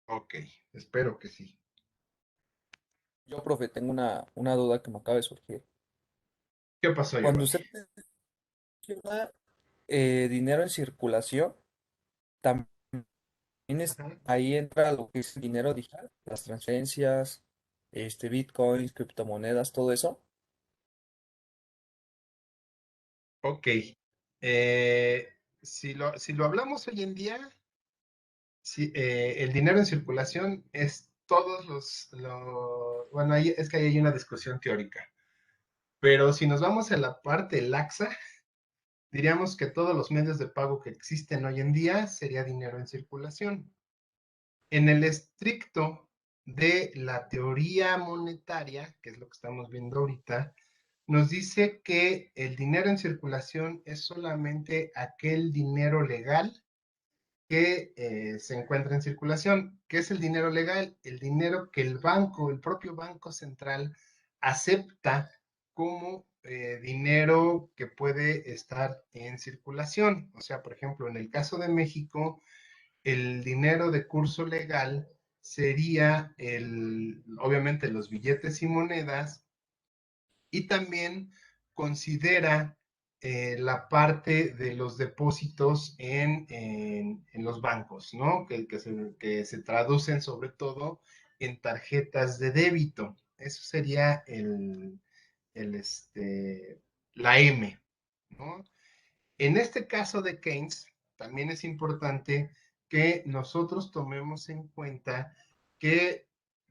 Ok, espero que sí. Yo, profe, tengo una duda que me acaba de surgir. ¿Qué pasó, Cuando Giovanni? usted menciona dinero en circulación, también Ajá. ahí entra lo que es el dinero digital, las transferencias, bitcoins, criptomonedas, todo eso. Ok. Si lo hablamos hoy en día, sí, el dinero en circulación es todos bueno, es que ahí hay una discusión teórica, pero si nos vamos a la parte laxa, diríamos que todos los medios de pago que existen hoy en día sería dinero en circulación. En el estricto de la teoría monetaria, que es lo que estamos viendo ahorita, nos dice que el dinero en circulación es solamente aquel dinero legal que se encuentra en circulación. ¿Qué es el dinero legal? El dinero que el banco, el propio Banco Central, acepta como dinero que puede estar en circulación. O sea, por ejemplo, en el caso de México, el dinero de curso legal sería obviamente los billetes y monedas, y también considera la parte de los depósitos en los bancos, ¿no? Que se traducen sobre todo en tarjetas de débito. Eso sería la M, ¿no? En este caso de Keynes, también es importante que nosotros tomemos en cuenta que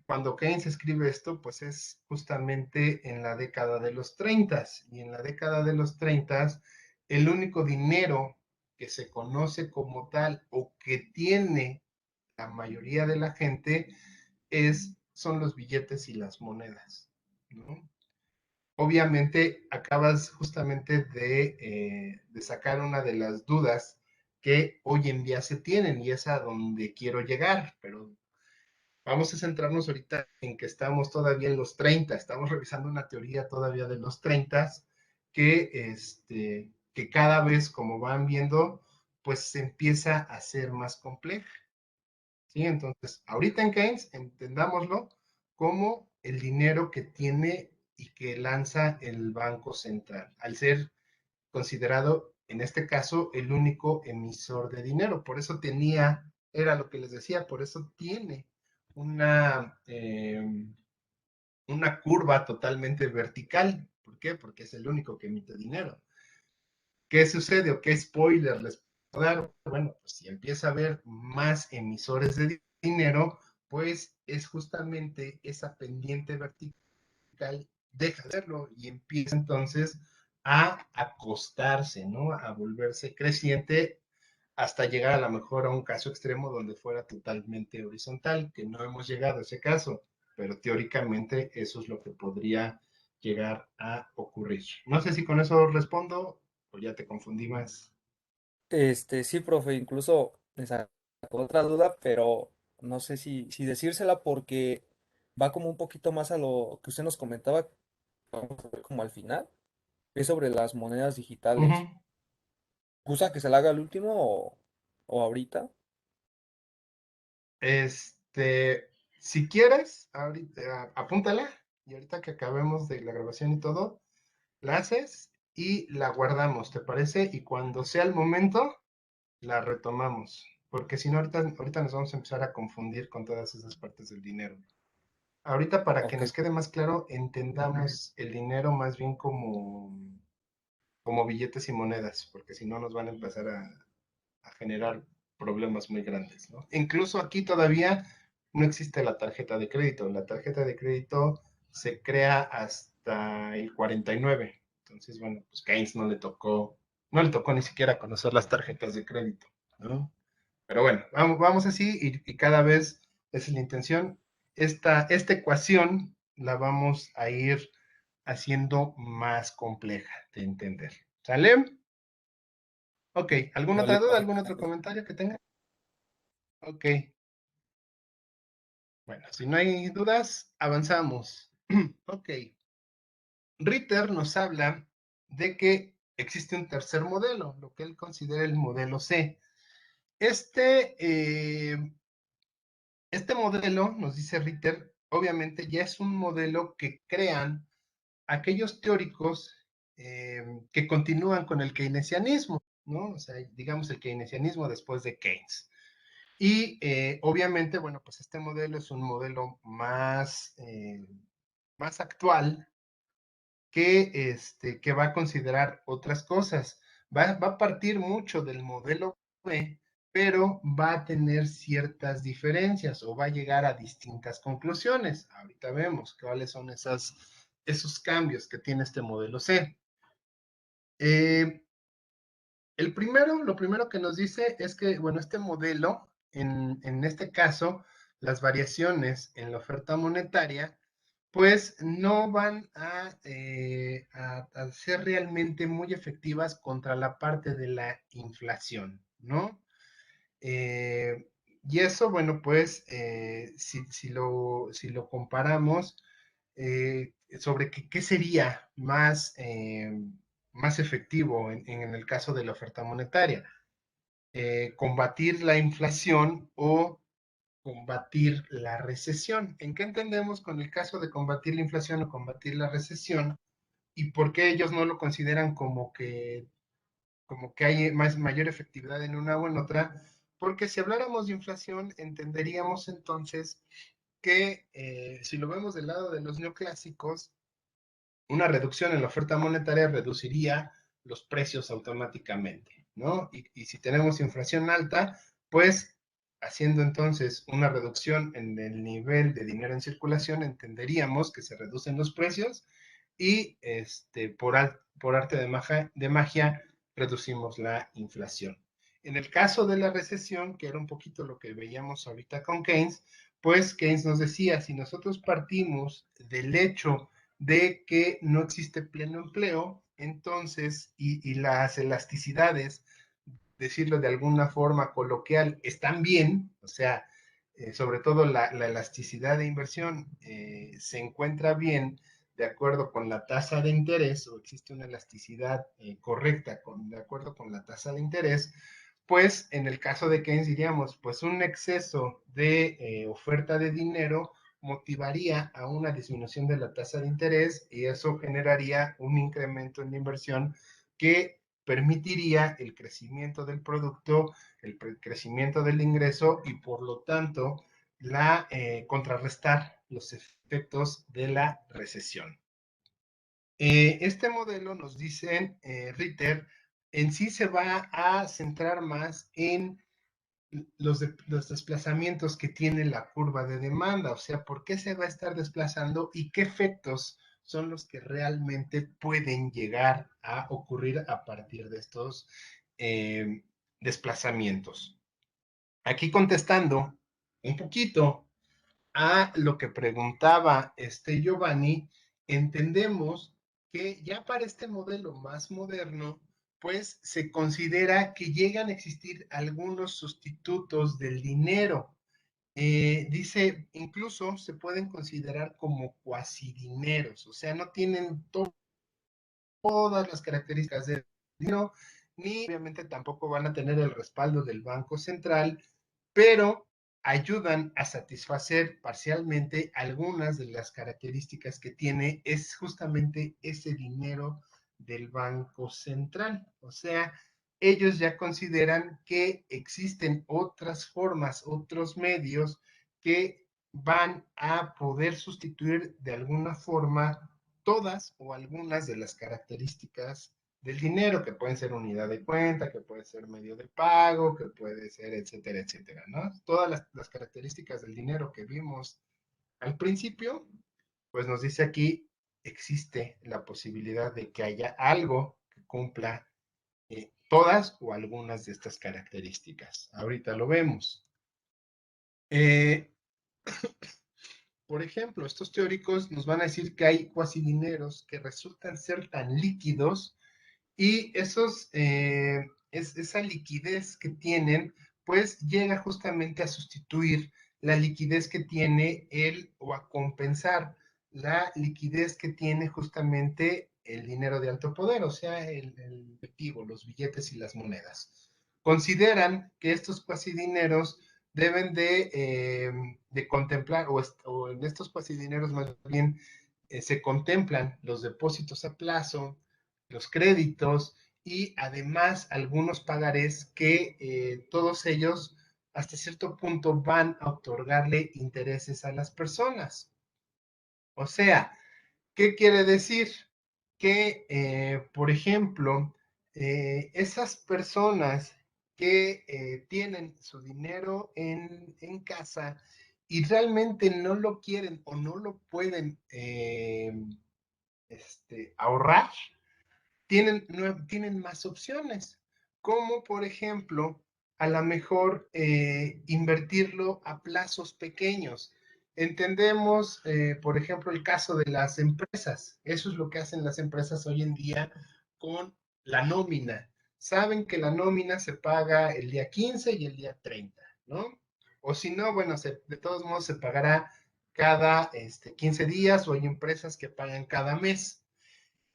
cuando Keynes escribe esto, pues es justamente en la década de los 30, y en la década de los 30 el único dinero que se conoce como tal o que tiene la mayoría de la gente son los billetes y las monedas, ¿no? Obviamente acabas justamente de sacar una de las dudas que hoy en día se tienen y es a donde quiero llegar, pero vamos a centrarnos ahorita en que estamos todavía en los 30, estamos revisando una teoría todavía de los 30 que cada vez, como van viendo, pues se empieza a ser más compleja, ¿sí? Entonces, ahorita en Keynes, entendámoslo como el dinero que tiene y que lanza el Banco Central, al ser considerado, en este caso, el único emisor de dinero. Por eso era lo que les decía, por eso tiene una curva totalmente vertical. ¿Por qué? Porque es el único que emite dinero. ¿Qué sucede o qué spoiler les puedo dar? Bueno, pues si empieza a haber más emisores de dinero, pues es justamente esa pendiente vertical, deja de hacerlo y empieza entonces a acostarse, ¿no? A volverse creciente hasta llegar a lo mejor a un caso extremo donde fuera totalmente horizontal, que no hemos llegado a ese caso, pero teóricamente eso es lo que podría llegar a ocurrir. No sé si con eso respondo o ya te confundí más. Sí, profe, incluso me sacó otra duda, pero no sé si decírsela porque va como un poquito más a lo que usted nos comentaba, vamos a ver como al final, es sobre las monedas digitales. Ujú. ¿Gusta que se la haga al último o ahorita? Si quieres, ahorita, apúntala y ahorita que acabemos de la grabación y todo, la haces y la guardamos, ¿te parece? Y cuando sea el momento, la retomamos, porque si no, ahorita nos vamos a empezar a confundir con todas esas partes del dinero. Ahorita, para que Ok, nos quede más claro, entendamos el dinero más bien como billetes y monedas, porque si no nos van a empezar a generar problemas muy grandes, ¿no? Incluso aquí todavía no existe la tarjeta de crédito. La tarjeta de crédito se crea hasta el 49. Entonces, bueno, pues Keynes no le tocó ni siquiera conocer las tarjetas de crédito, ¿no? Pero bueno, vamos así y cada vez esa es la intención. Esta ecuación la vamos a ir haciendo más compleja de entender. ¿Sale? Ok, ¿alguna otra vale, duda? profe. ¿Algún otro comentario que tenga? Ok, bueno, si no hay dudas, avanzamos. Ok, Ritter nos habla de que existe un tercer modelo, lo que él considera el modelo C. Este, eh, este modelo, nos dice Ritter, obviamente ya es un modelo que crean aquellos teóricos que continúan con el keynesianismo, ¿no? O sea, digamos el keynesianismo después de Keynes. Y obviamente, bueno, pues este modelo es un modelo más actual que va a considerar otras cosas. Va a partir mucho del modelo B, pero va a tener ciertas diferencias o va a llegar a distintas conclusiones. Ahorita vemos cuáles son esos cambios que tiene este modelo C. Eh, lo primero que nos dice es que, bueno, este modelo, en este caso, las variaciones en la oferta monetaria, pues no van a ser realmente muy efectivas contra la parte de la inflación, ¿no? Eh, y eso, bueno, pues si lo comparamos sobre qué sería más efectivo en el caso de la oferta monetaria, combatir la inflación o combatir la recesión. ¿En qué entendemos con el caso de combatir la inflación o combatir la recesión? ¿Y por qué ellos no lo consideran como que hay mayor efectividad en una o en otra? Porque si habláramos de inflación, entenderíamos entonces que si lo vemos del lado de los neoclásicos, una reducción en la oferta monetaria reduciría los precios automáticamente, ¿no? Y si tenemos inflación alta, pues haciendo entonces una reducción en el nivel de dinero en circulación, entenderíamos que se reducen los precios y por arte de magia reducimos la inflación. En el caso de la recesión, que era un poquito lo que veíamos ahorita con Keynes, pues Keynes nos decía, si nosotros partimos del hecho de que no existe pleno empleo, entonces, y las elasticidades, decirlo de alguna forma coloquial, están bien, o sea, sobre todo la elasticidad de inversión se encuentra bien de acuerdo con la tasa de interés, o existe una elasticidad correcta de acuerdo con la tasa de interés, pues en el caso de Keynes diríamos, pues un exceso de oferta de dinero motivaría a una disminución de la tasa de interés y eso generaría un incremento en la inversión que permitiría el crecimiento del producto, el crecimiento del ingreso y por lo tanto contrarrestar los efectos de la recesión. Este modelo, nos dicen Ritter, en sí se va a centrar más en los desplazamientos que tiene la curva de demanda, o sea, por qué se va a estar desplazando y qué efectos son los que realmente pueden llegar a ocurrir a partir de estos desplazamientos. Aquí contestando un poquito a lo que preguntaba Giovanni, entendemos que ya para este modelo más moderno, pues se considera que llegan a existir algunos sustitutos del dinero. Dice, incluso se pueden considerar como cuasidineros, o sea, no tienen todas las características del dinero, ni obviamente tampoco van a tener el respaldo del Banco Central, pero ayudan a satisfacer parcialmente algunas de las características que tiene es justamente ese dinero del Banco Central. O sea, ellos ya consideran que existen otras formas, otros medios que van a poder sustituir de alguna forma todas o algunas de las características del dinero, que pueden ser unidad de cuenta, que puede ser medio de pago, que puede ser, etcétera, etcétera, ¿no? Todas las características del dinero que vimos al principio, pues nos dice aquí, existe la posibilidad de que haya algo que cumpla todas o algunas de estas características. Ahorita lo vemos. Por ejemplo, estos teóricos nos van a decir que hay cuasidineros que resultan ser tan líquidos y esa liquidez que tienen, pues llega justamente a sustituir la liquidez que tiene o a compensar la liquidez que tiene justamente el dinero de alto poder, o sea, el efectivo, los billetes y las monedas. Consideran que estos cuasidineros deben de contemplar, o en estos cuasidineros más bien se contemplan los depósitos a plazo, los créditos y además algunos pagarés que todos ellos hasta cierto punto van a otorgarle intereses a las personas. O sea, ¿qué quiere decir? Que, por ejemplo, esas personas que tienen su dinero en casa y realmente no lo quieren o no lo pueden ahorrar, tienen más opciones, como por ejemplo, a lo mejor invertirlo a plazos pequeños. Entendemos, por ejemplo, el caso de las empresas. Eso es lo que hacen las empresas hoy en día con la nómina. Saben que la nómina se paga el día 15 y el día 30, ¿no? O si no, bueno, de todos modos se pagará cada 15 días o hay empresas que pagan cada mes.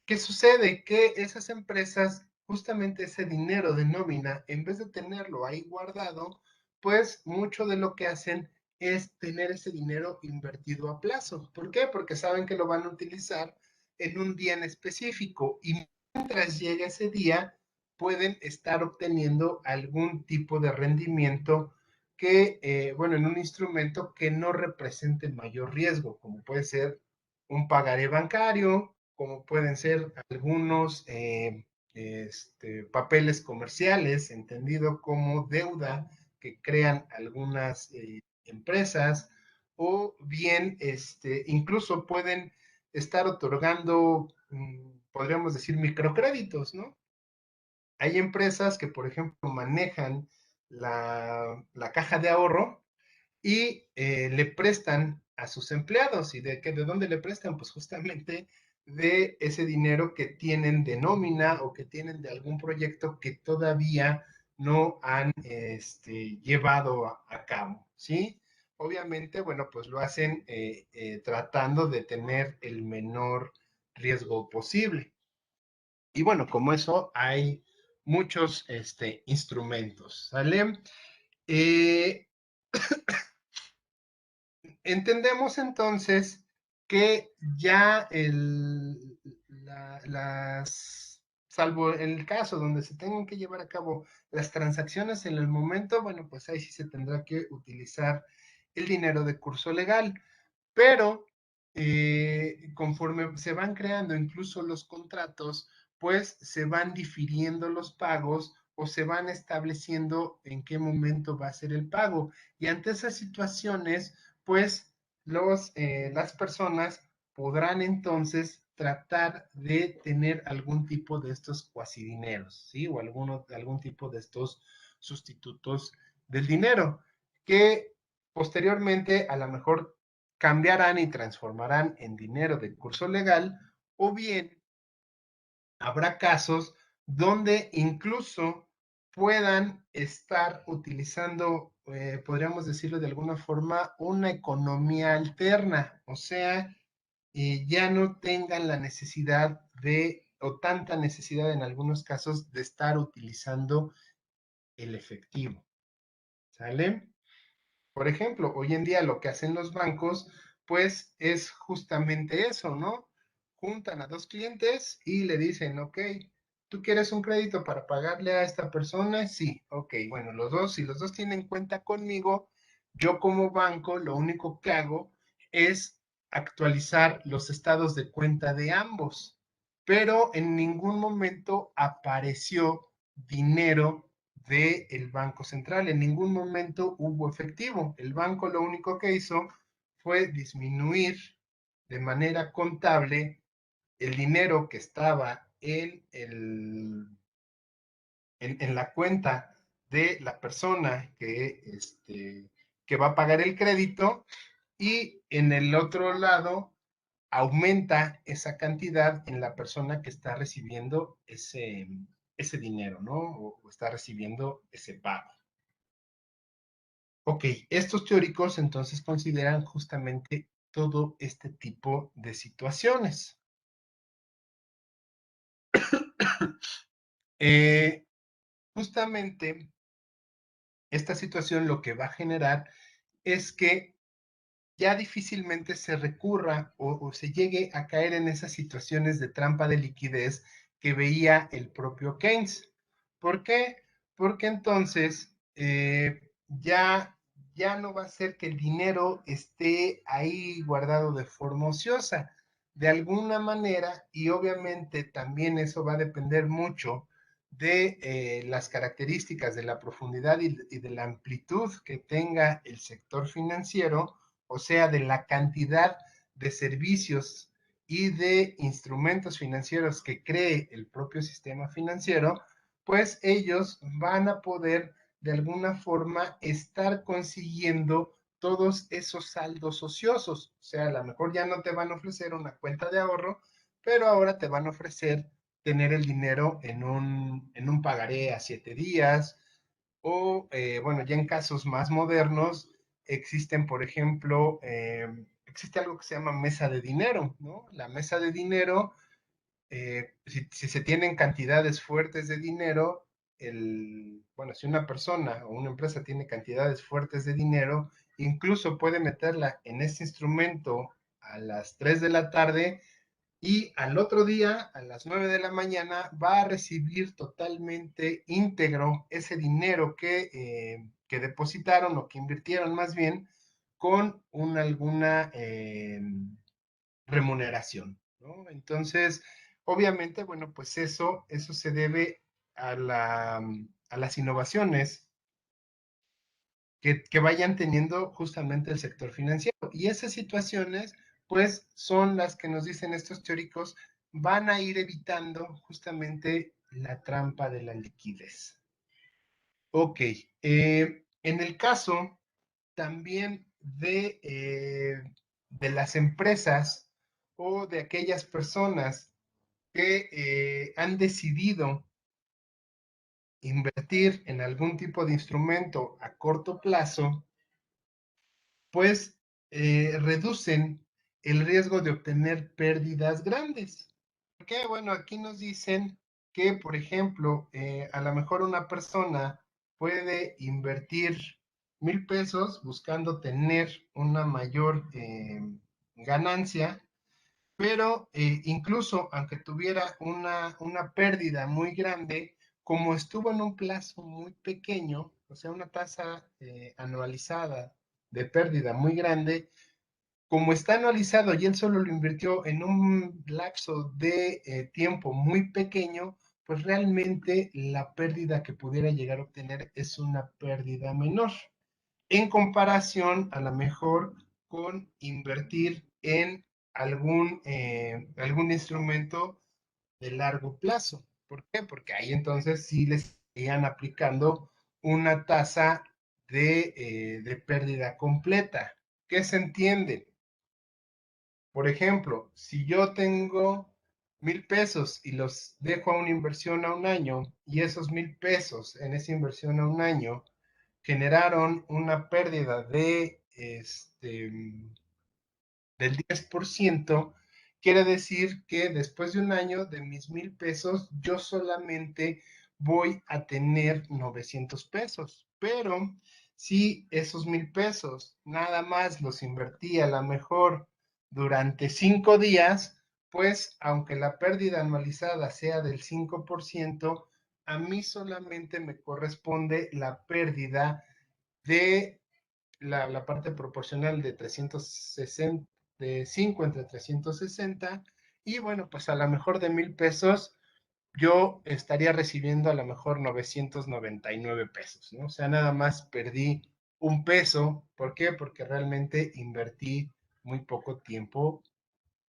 ¿Qué sucede? Que esas empresas, justamente ese dinero de nómina, en vez de tenerlo ahí guardado, pues mucho de lo que hacen es tener ese dinero invertido a plazo. ¿Por qué? Porque saben que lo van a utilizar en un día en específico y mientras llegue ese día pueden estar obteniendo algún tipo de rendimiento que, bueno, en un instrumento que no represente mayor riesgo, como puede ser un pagaré bancario, como pueden ser algunos papeles comerciales, entendido como deuda que crean algunas empresas, o bien incluso pueden estar otorgando, podríamos decir, microcréditos, ¿no? Hay empresas que, por ejemplo, manejan la caja de ahorro y le prestan a sus empleados. ¿Y de dónde le prestan? Pues justamente de ese dinero que tienen de nómina o que tienen de algún proyecto que todavía no han llevado a cabo, ¿sí? Obviamente, bueno, pues lo hacen tratando de tener el menor riesgo posible. Y bueno, como eso hay muchos instrumentos, ¿sale? Entendemos entonces que ya salvo el caso donde se tengan que llevar a cabo las transacciones en el momento, bueno, pues ahí sí se tendrá que utilizar el dinero de curso legal, pero conforme se van creando incluso los contratos, pues se van difiriendo los pagos o se van estableciendo en qué momento va a ser el pago. Y ante esas situaciones, pues las personas podrán entonces tratar de tener algún tipo de estos cuasidineros, ¿sí? O algún tipo de estos sustitutos del dinero, que posteriormente a lo mejor cambiarán y transformarán en dinero de curso legal, o bien habrá casos donde incluso puedan estar utilizando, podríamos decirlo de alguna forma, una economía alterna, o sea, ya no tengan la necesidad de, o tanta necesidad en algunos casos, de estar utilizando el efectivo, ¿sale? Por ejemplo, hoy en día lo que hacen los bancos, pues es justamente eso, ¿no? Juntan a dos clientes y le dicen, ok, ¿tú quieres un crédito para pagarle a esta persona? Sí, ok, bueno, los dos, si los dos tienen cuenta conmigo, yo como banco lo único que hago es actualizar los estados de cuenta de ambos, pero en ningún momento apareció dinero del Banco Central. En ningún momento hubo efectivo. El banco lo único que hizo fue disminuir de manera contable el dinero que estaba en la cuenta de la persona que va a pagar el crédito, y en el otro lado aumenta esa cantidad en la persona que está recibiendo ese dinero, ¿no? O está recibiendo ese pago. Ok, estos teóricos entonces consideran justamente todo este tipo de situaciones. Justamente esta situación lo que va a generar es que ya difícilmente se recurra o se llegue a caer en esas situaciones de trampa de liquidez que veía el propio Keynes. ¿Por qué? Porque entonces ya no va a ser que el dinero esté ahí guardado de forma ociosa. De alguna manera, y obviamente también eso va a depender mucho de las características de la profundidad y de la amplitud que tenga el sector financiero, o sea, de la cantidad de servicios y de instrumentos financieros que cree el propio sistema financiero, pues ellos van a poder de alguna forma estar consiguiendo todos esos saldos ociosos. O sea, a lo mejor ya no te van a ofrecer una cuenta de ahorro, pero ahora te van a ofrecer tener el dinero en un pagaré a 7 días, o bueno, ya en casos más modernos existen, por ejemplo, existe algo que se llama mesa de dinero, ¿no? La mesa de dinero, si se tienen cantidades fuertes de dinero, bueno, si una persona o una empresa tiene cantidades fuertes de dinero, incluso puede meterla en ese instrumento a las 3 de la tarde, y al otro día, a las 9 de la mañana, va a recibir totalmente íntegro ese dinero que depositaron o que invirtieron más bien con alguna remuneración, ¿no? Entonces, obviamente, bueno, pues eso se debe a las innovaciones que vayan teniendo justamente el sector financiero. Y esas situaciones, pues, son las que nos dicen estos teóricos, van a ir evitando justamente la trampa de la liquidez. Ok, en el caso también de las empresas o de aquellas personas que han decidido invertir en algún tipo de instrumento a corto plazo, pues reducen el riesgo de obtener pérdidas grandes. Porque, bueno, aquí nos dicen que, por ejemplo, a lo mejor una persona puede invertir 1,000 pesos buscando tener una mayor ganancia, pero incluso aunque tuviera una pérdida muy grande, como estuvo en un plazo muy pequeño, o sea, una tasa anualizada de pérdida muy grande, como está anualizado y él solo lo invirtió en un lapso de tiempo muy pequeño, pues realmente la pérdida que pudiera llegar a obtener es una pérdida menor en comparación a lo mejor con invertir en algún instrumento de largo plazo. ¿Por qué? Porque ahí entonces sí les estarían aplicando una tasa de pérdida completa. ¿Qué se entiende? Por ejemplo, si yo tengo 1,000 pesos y los dejo a una inversión a un año, y esos 1,000 pesos en esa inversión a un año generaron una pérdida del 10%, quiere decir que después de un año de mis 1,000 pesos, yo solamente voy a tener 900 pesos. Pero si esos 1,000 pesos nada más los invertí a lo mejor durante 5 días, pues aunque la pérdida anualizada sea del 5%, a mí solamente me corresponde la pérdida de la parte proporcional de 360, de 5 entre 360, y bueno, pues a lo mejor de 1,000 pesos yo estaría recibiendo a lo mejor 999 pesos, ¿no? O sea, nada más perdí un peso. ¿Por qué? Porque realmente invertí muy poco tiempo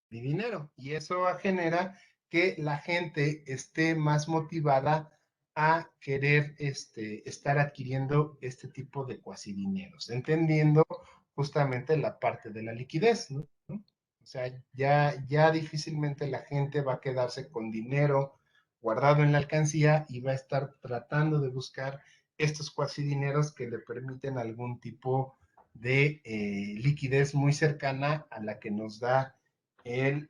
y dinero, y eso genera que la gente esté más motivada a querer estar adquiriendo este tipo de cuasi dineros, entendiendo justamente la parte de la liquidez, ¿no? O sea, ya difícilmente la gente va a quedarse con dinero guardado en la alcancía y va a estar tratando de buscar estos cuasi dineros que le permiten algún tipo de liquidez muy cercana a la que nos da el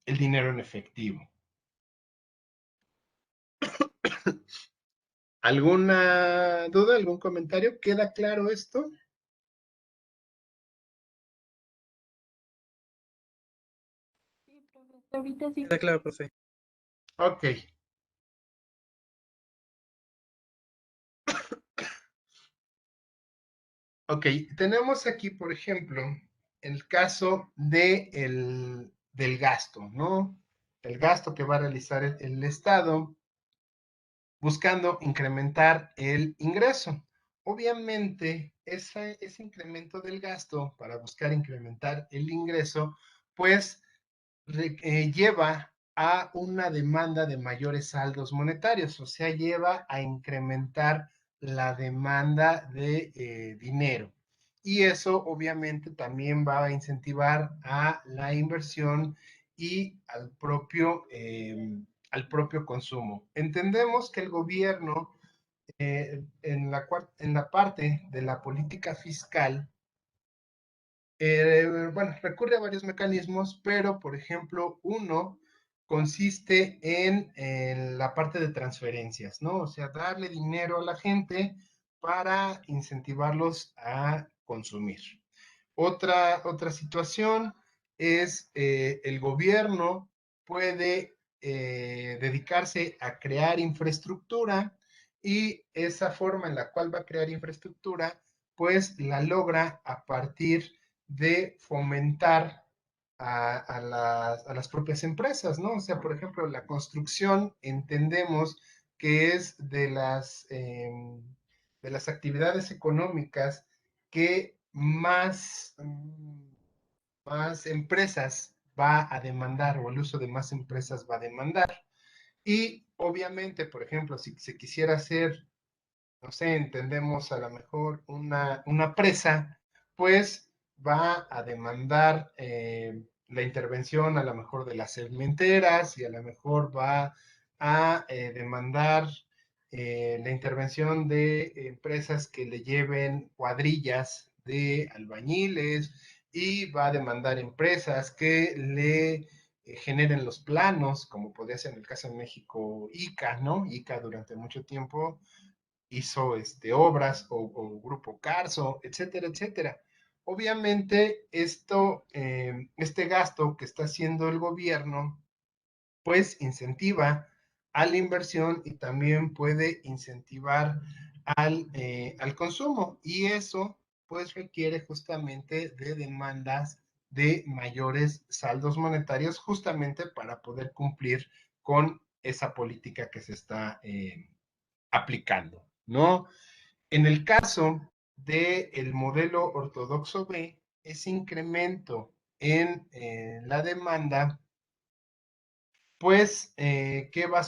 dinero en efectivo. ¿Alguna duda, algún comentario? ¿Queda claro esto? Sí, profe, ahorita sí. Queda claro, profe. Ok. Ok, tenemos aquí, por ejemplo, el caso del gasto, ¿no? El gasto que va a realizar el Estado buscando incrementar el ingreso. Obviamente, ese incremento del gasto para buscar incrementar el ingreso, pues lleva a una demanda de mayores saldos monetarios, o sea, lleva a incrementar la demanda de dinero. Y eso obviamente también va a incentivar a la inversión y al propio consumo. Entendemos que el gobierno, en la parte de la política fiscal, bueno, recurre a varios mecanismos, pero por ejemplo, uno consiste en la parte de transferencias, ¿no? O sea, darle dinero a la gente para incentivarlos a consumir. Otra situación es el gobierno puede dedicarse a crear infraestructura, y esa forma en la cual va a crear infraestructura, pues la logra a partir de fomentar a las propias empresas, ¿no? O sea, por ejemplo, la construcción entendemos que es de las actividades económicas que más empresas va a demandar, o el uso de más empresas va a demandar. Y obviamente, por ejemplo, si se quisiera hacer, no sé, entendemos a lo mejor una presa, pues va a demandar la intervención a lo mejor de las cementeras, y a lo mejor va a demandar la intervención de empresas que le lleven cuadrillas de albañiles, y va a demandar empresas que le generen los planos, como podría ser en el caso de México ICA, ¿no? ICA durante mucho tiempo hizo obras, o Grupo Carso, etcétera, etcétera. Obviamente, este gasto que está haciendo el gobierno, pues incentiva a la inversión y también puede incentivar al consumo, y eso pues requiere justamente de demandas de mayores saldos monetarios, justamente para poder cumplir con esa política que se está aplicando, ¿no? En el caso del modelo ortodoxo B, ese incremento en la demanda, pues, ¿qué va a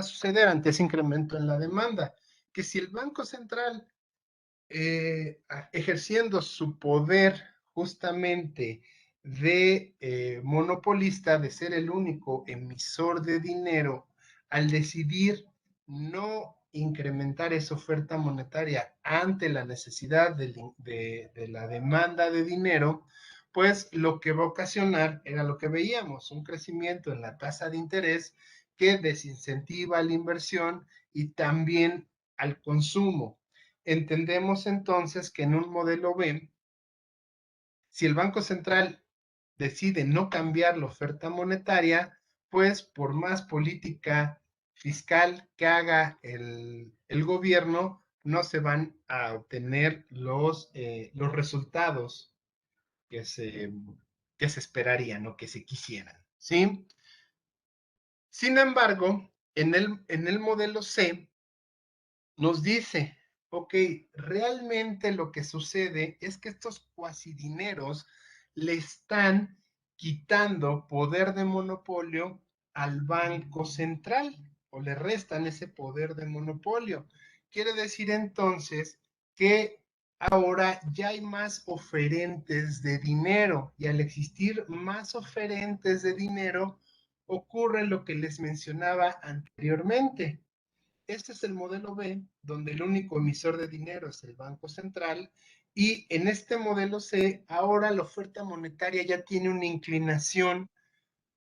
suceder ante ese incremento en la demanda? Que si el Banco Central, ejerciendo su poder justamente de monopolista, de ser el único emisor de dinero, al decidir no incrementar esa oferta monetaria ante la necesidad de la demanda de dinero, pues lo que va a ocasionar era lo que veíamos, un crecimiento en la tasa de interés que desincentiva la inversión y también al consumo. Entendemos entonces que en un modelo B, si el Banco Central decide no cambiar la oferta monetaria, pues por más política fiscal que haga el gobierno, no se van a obtener los resultados que que se esperarían o que se quisieran, ¿sí? Sin embargo, en el modelo C nos dice, ok, realmente lo que sucede es que estos cuasidineros le están quitando poder de monopolio al Banco Central o le restan ese poder de monopolio. Quiere decir entonces que ahora ya hay más oferentes de dinero y al existir más oferentes de dinero ocurre lo que les mencionaba anteriormente. Este es el modelo B, donde el único emisor de dinero es el Banco Central, y en este modelo C, ahora la oferta monetaria ya tiene una inclinación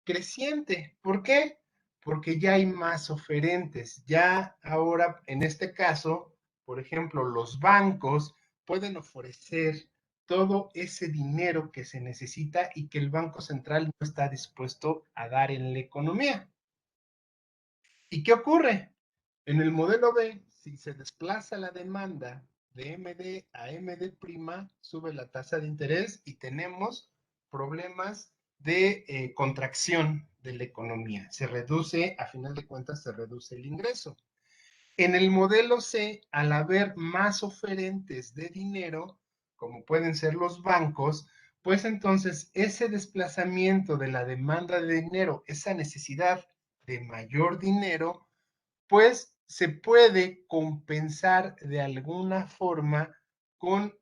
creciente. ¿Por qué? Porque ya hay más oferentes. Ya ahora, en este caso, por ejemplo, los bancos pueden ofrecer todo ese dinero que se necesita y que el Banco Central no está dispuesto a dar en la economía. ¿Y qué ocurre? En el modelo B, si se desplaza la demanda de MD a MD', sube la tasa de interés y tenemos problemas de contracción de la economía. Se reduce, a final de cuentas, se reduce el ingreso. En el modelo C, al haber más oferentes de dinero, como pueden ser los bancos, pues entonces ese desplazamiento de la demanda de dinero, esa necesidad de mayor dinero, pues se puede compensar de alguna forma con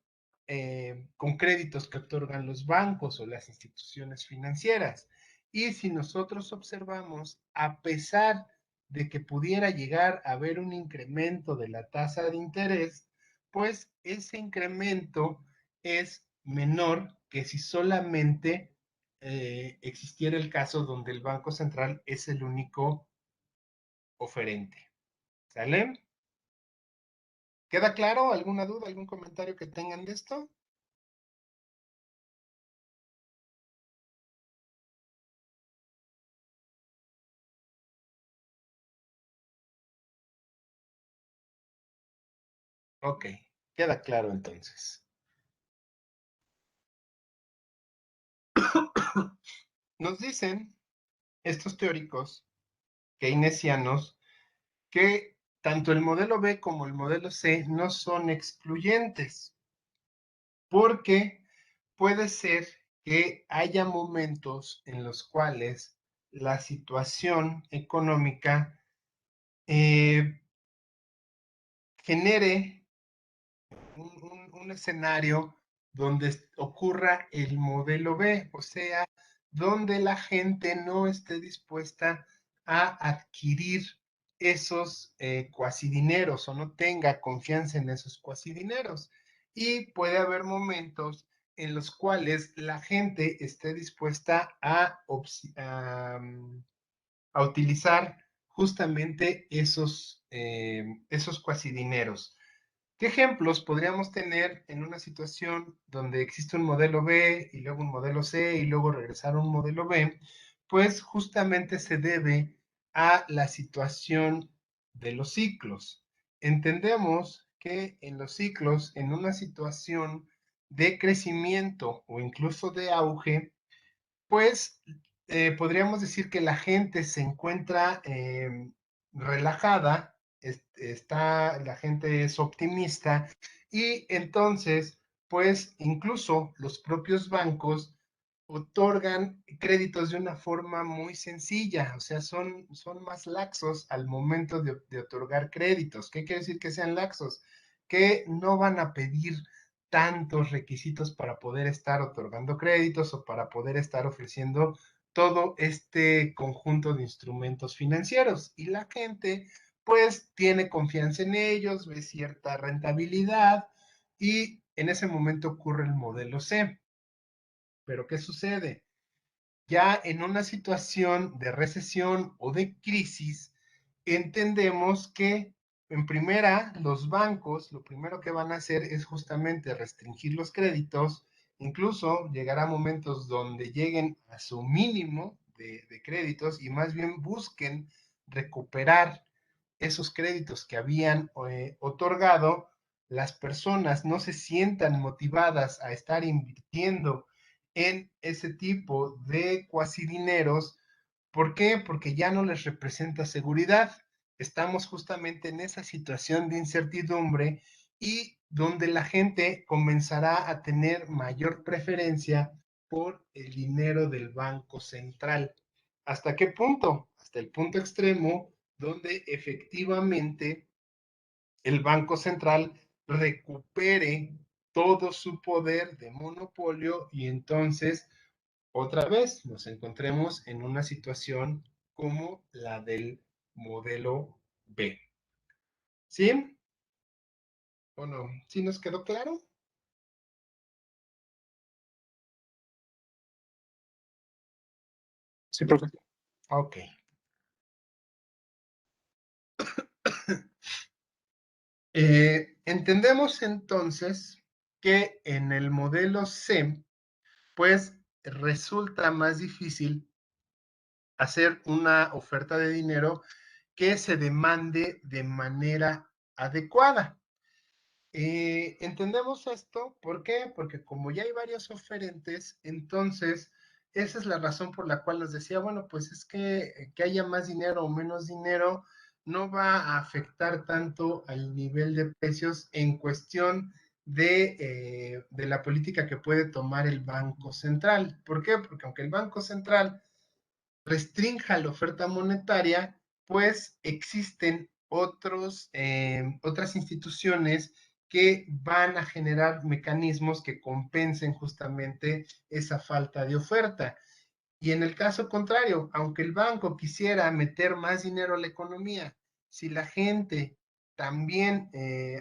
créditos que otorgan los bancos o las instituciones financieras. Y si nosotros observamos, a pesar de que pudiera llegar a haber un incremento de la tasa de interés, pues ese incremento es menor que si solamente existiera el caso donde el Banco Central es el único oferente. ¿Sale? ¿Queda claro? ¿Alguna duda, algún comentario que tengan de esto? Ok, queda claro entonces. Nos dicen estos teóricos keynesianos que tanto el modelo B como el modelo C no son excluyentes, porque puede ser que haya momentos en los cuales la situación económica genere un escenario donde ocurra el modelo B, o sea, donde la gente no esté dispuesta a adquirir esos cuasidineros o no tenga confianza en esos cuasidineros. Y puede haber momentos en los cuales la gente esté dispuesta a utilizar justamente esos cuasidineros. ¿Qué ejemplos podríamos tener en una situación donde existe un modelo B y luego un modelo C y luego regresar a un modelo B? Pues justamente se debe a la situación de los ciclos. Entendemos que en los ciclos, en una situación de crecimiento o incluso de auge, pues podríamos decir que la gente se encuentra relajada, la gente es optimista y entonces, pues incluso los propios bancos otorgan créditos de una forma muy sencilla, o sea, son más laxos al momento de otorgar créditos. ¿Qué quiere decir que sean laxos? Que no van a pedir tantos requisitos para poder estar otorgando créditos o para poder estar ofreciendo todo este conjunto de instrumentos financieros. Y la gente pues tiene confianza en ellos, ve cierta rentabilidad y en ese momento ocurre el modelo C. Pero ¿qué sucede? Ya en una situación de recesión o de crisis, entendemos que en primera, los bancos lo primero que van a hacer es justamente restringir los créditos, incluso llegará momentos donde lleguen a su mínimo de créditos y más bien busquen recuperar esos créditos que habían otorgado. Las personas no se sientan motivadas a estar invirtiendo en ese tipo de cuasidineros. ¿Por qué? Porque ya no les representa seguridad. Estamos justamente en esa situación de incertidumbre y donde la gente comenzará a tener mayor preferencia por el dinero del Banco Central. ¿Hasta qué punto? Hasta el punto extremo donde efectivamente el Banco Central recupere todo su poder de monopolio y entonces otra vez nos encontremos en una situación como la del modelo B. ¿Sí? ¿O no? ¿Sí nos quedó claro? Sí, profe. Ok. Entendemos entonces que en el modelo C, pues resulta más difícil hacer una oferta de dinero que se demande de manera adecuada. Entendemos esto, ¿por qué? Porque como ya hay varios oferentes, entonces esa es la razón por la cual nos decía, bueno, pues es que haya más dinero o menos dinero no va a afectar tanto al nivel de precios en cuestión de la política que puede tomar el Banco Central. ¿Por qué? Porque aunque el Banco Central restrinja la oferta monetaria, pues existen otras instituciones que van a generar mecanismos que compensen justamente esa falta de oferta. Y en el caso contrario, aunque el banco quisiera meter más dinero a la economía, si la gente también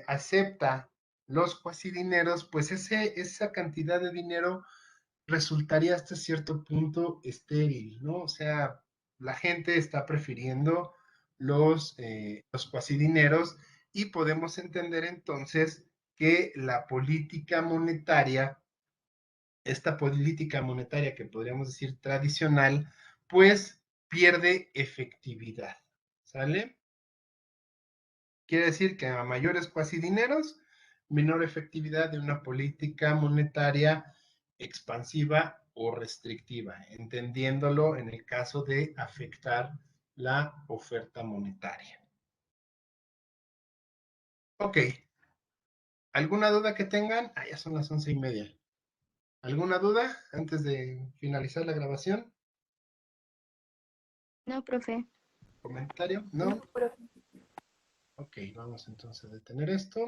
acepta los cuasidineros, pues esa cantidad de dinero resultaría hasta cierto punto estéril, ¿no? O sea, la gente está prefiriendo los cuasidineros y podemos entender entonces que la política monetaria, esta política monetaria que podríamos decir tradicional, pues pierde efectividad, ¿sale? Quiere decir que a mayores cuasidineros, menor efectividad de una política monetaria expansiva o restrictiva, entendiéndolo en el caso de afectar la oferta monetaria. Ok, ¿alguna duda que tengan? Ya son las 11:30. ¿Alguna duda antes de finalizar la grabación? No, profe. ¿Comentario? No, ¿No? profe. Ok, vamos entonces a detener esto.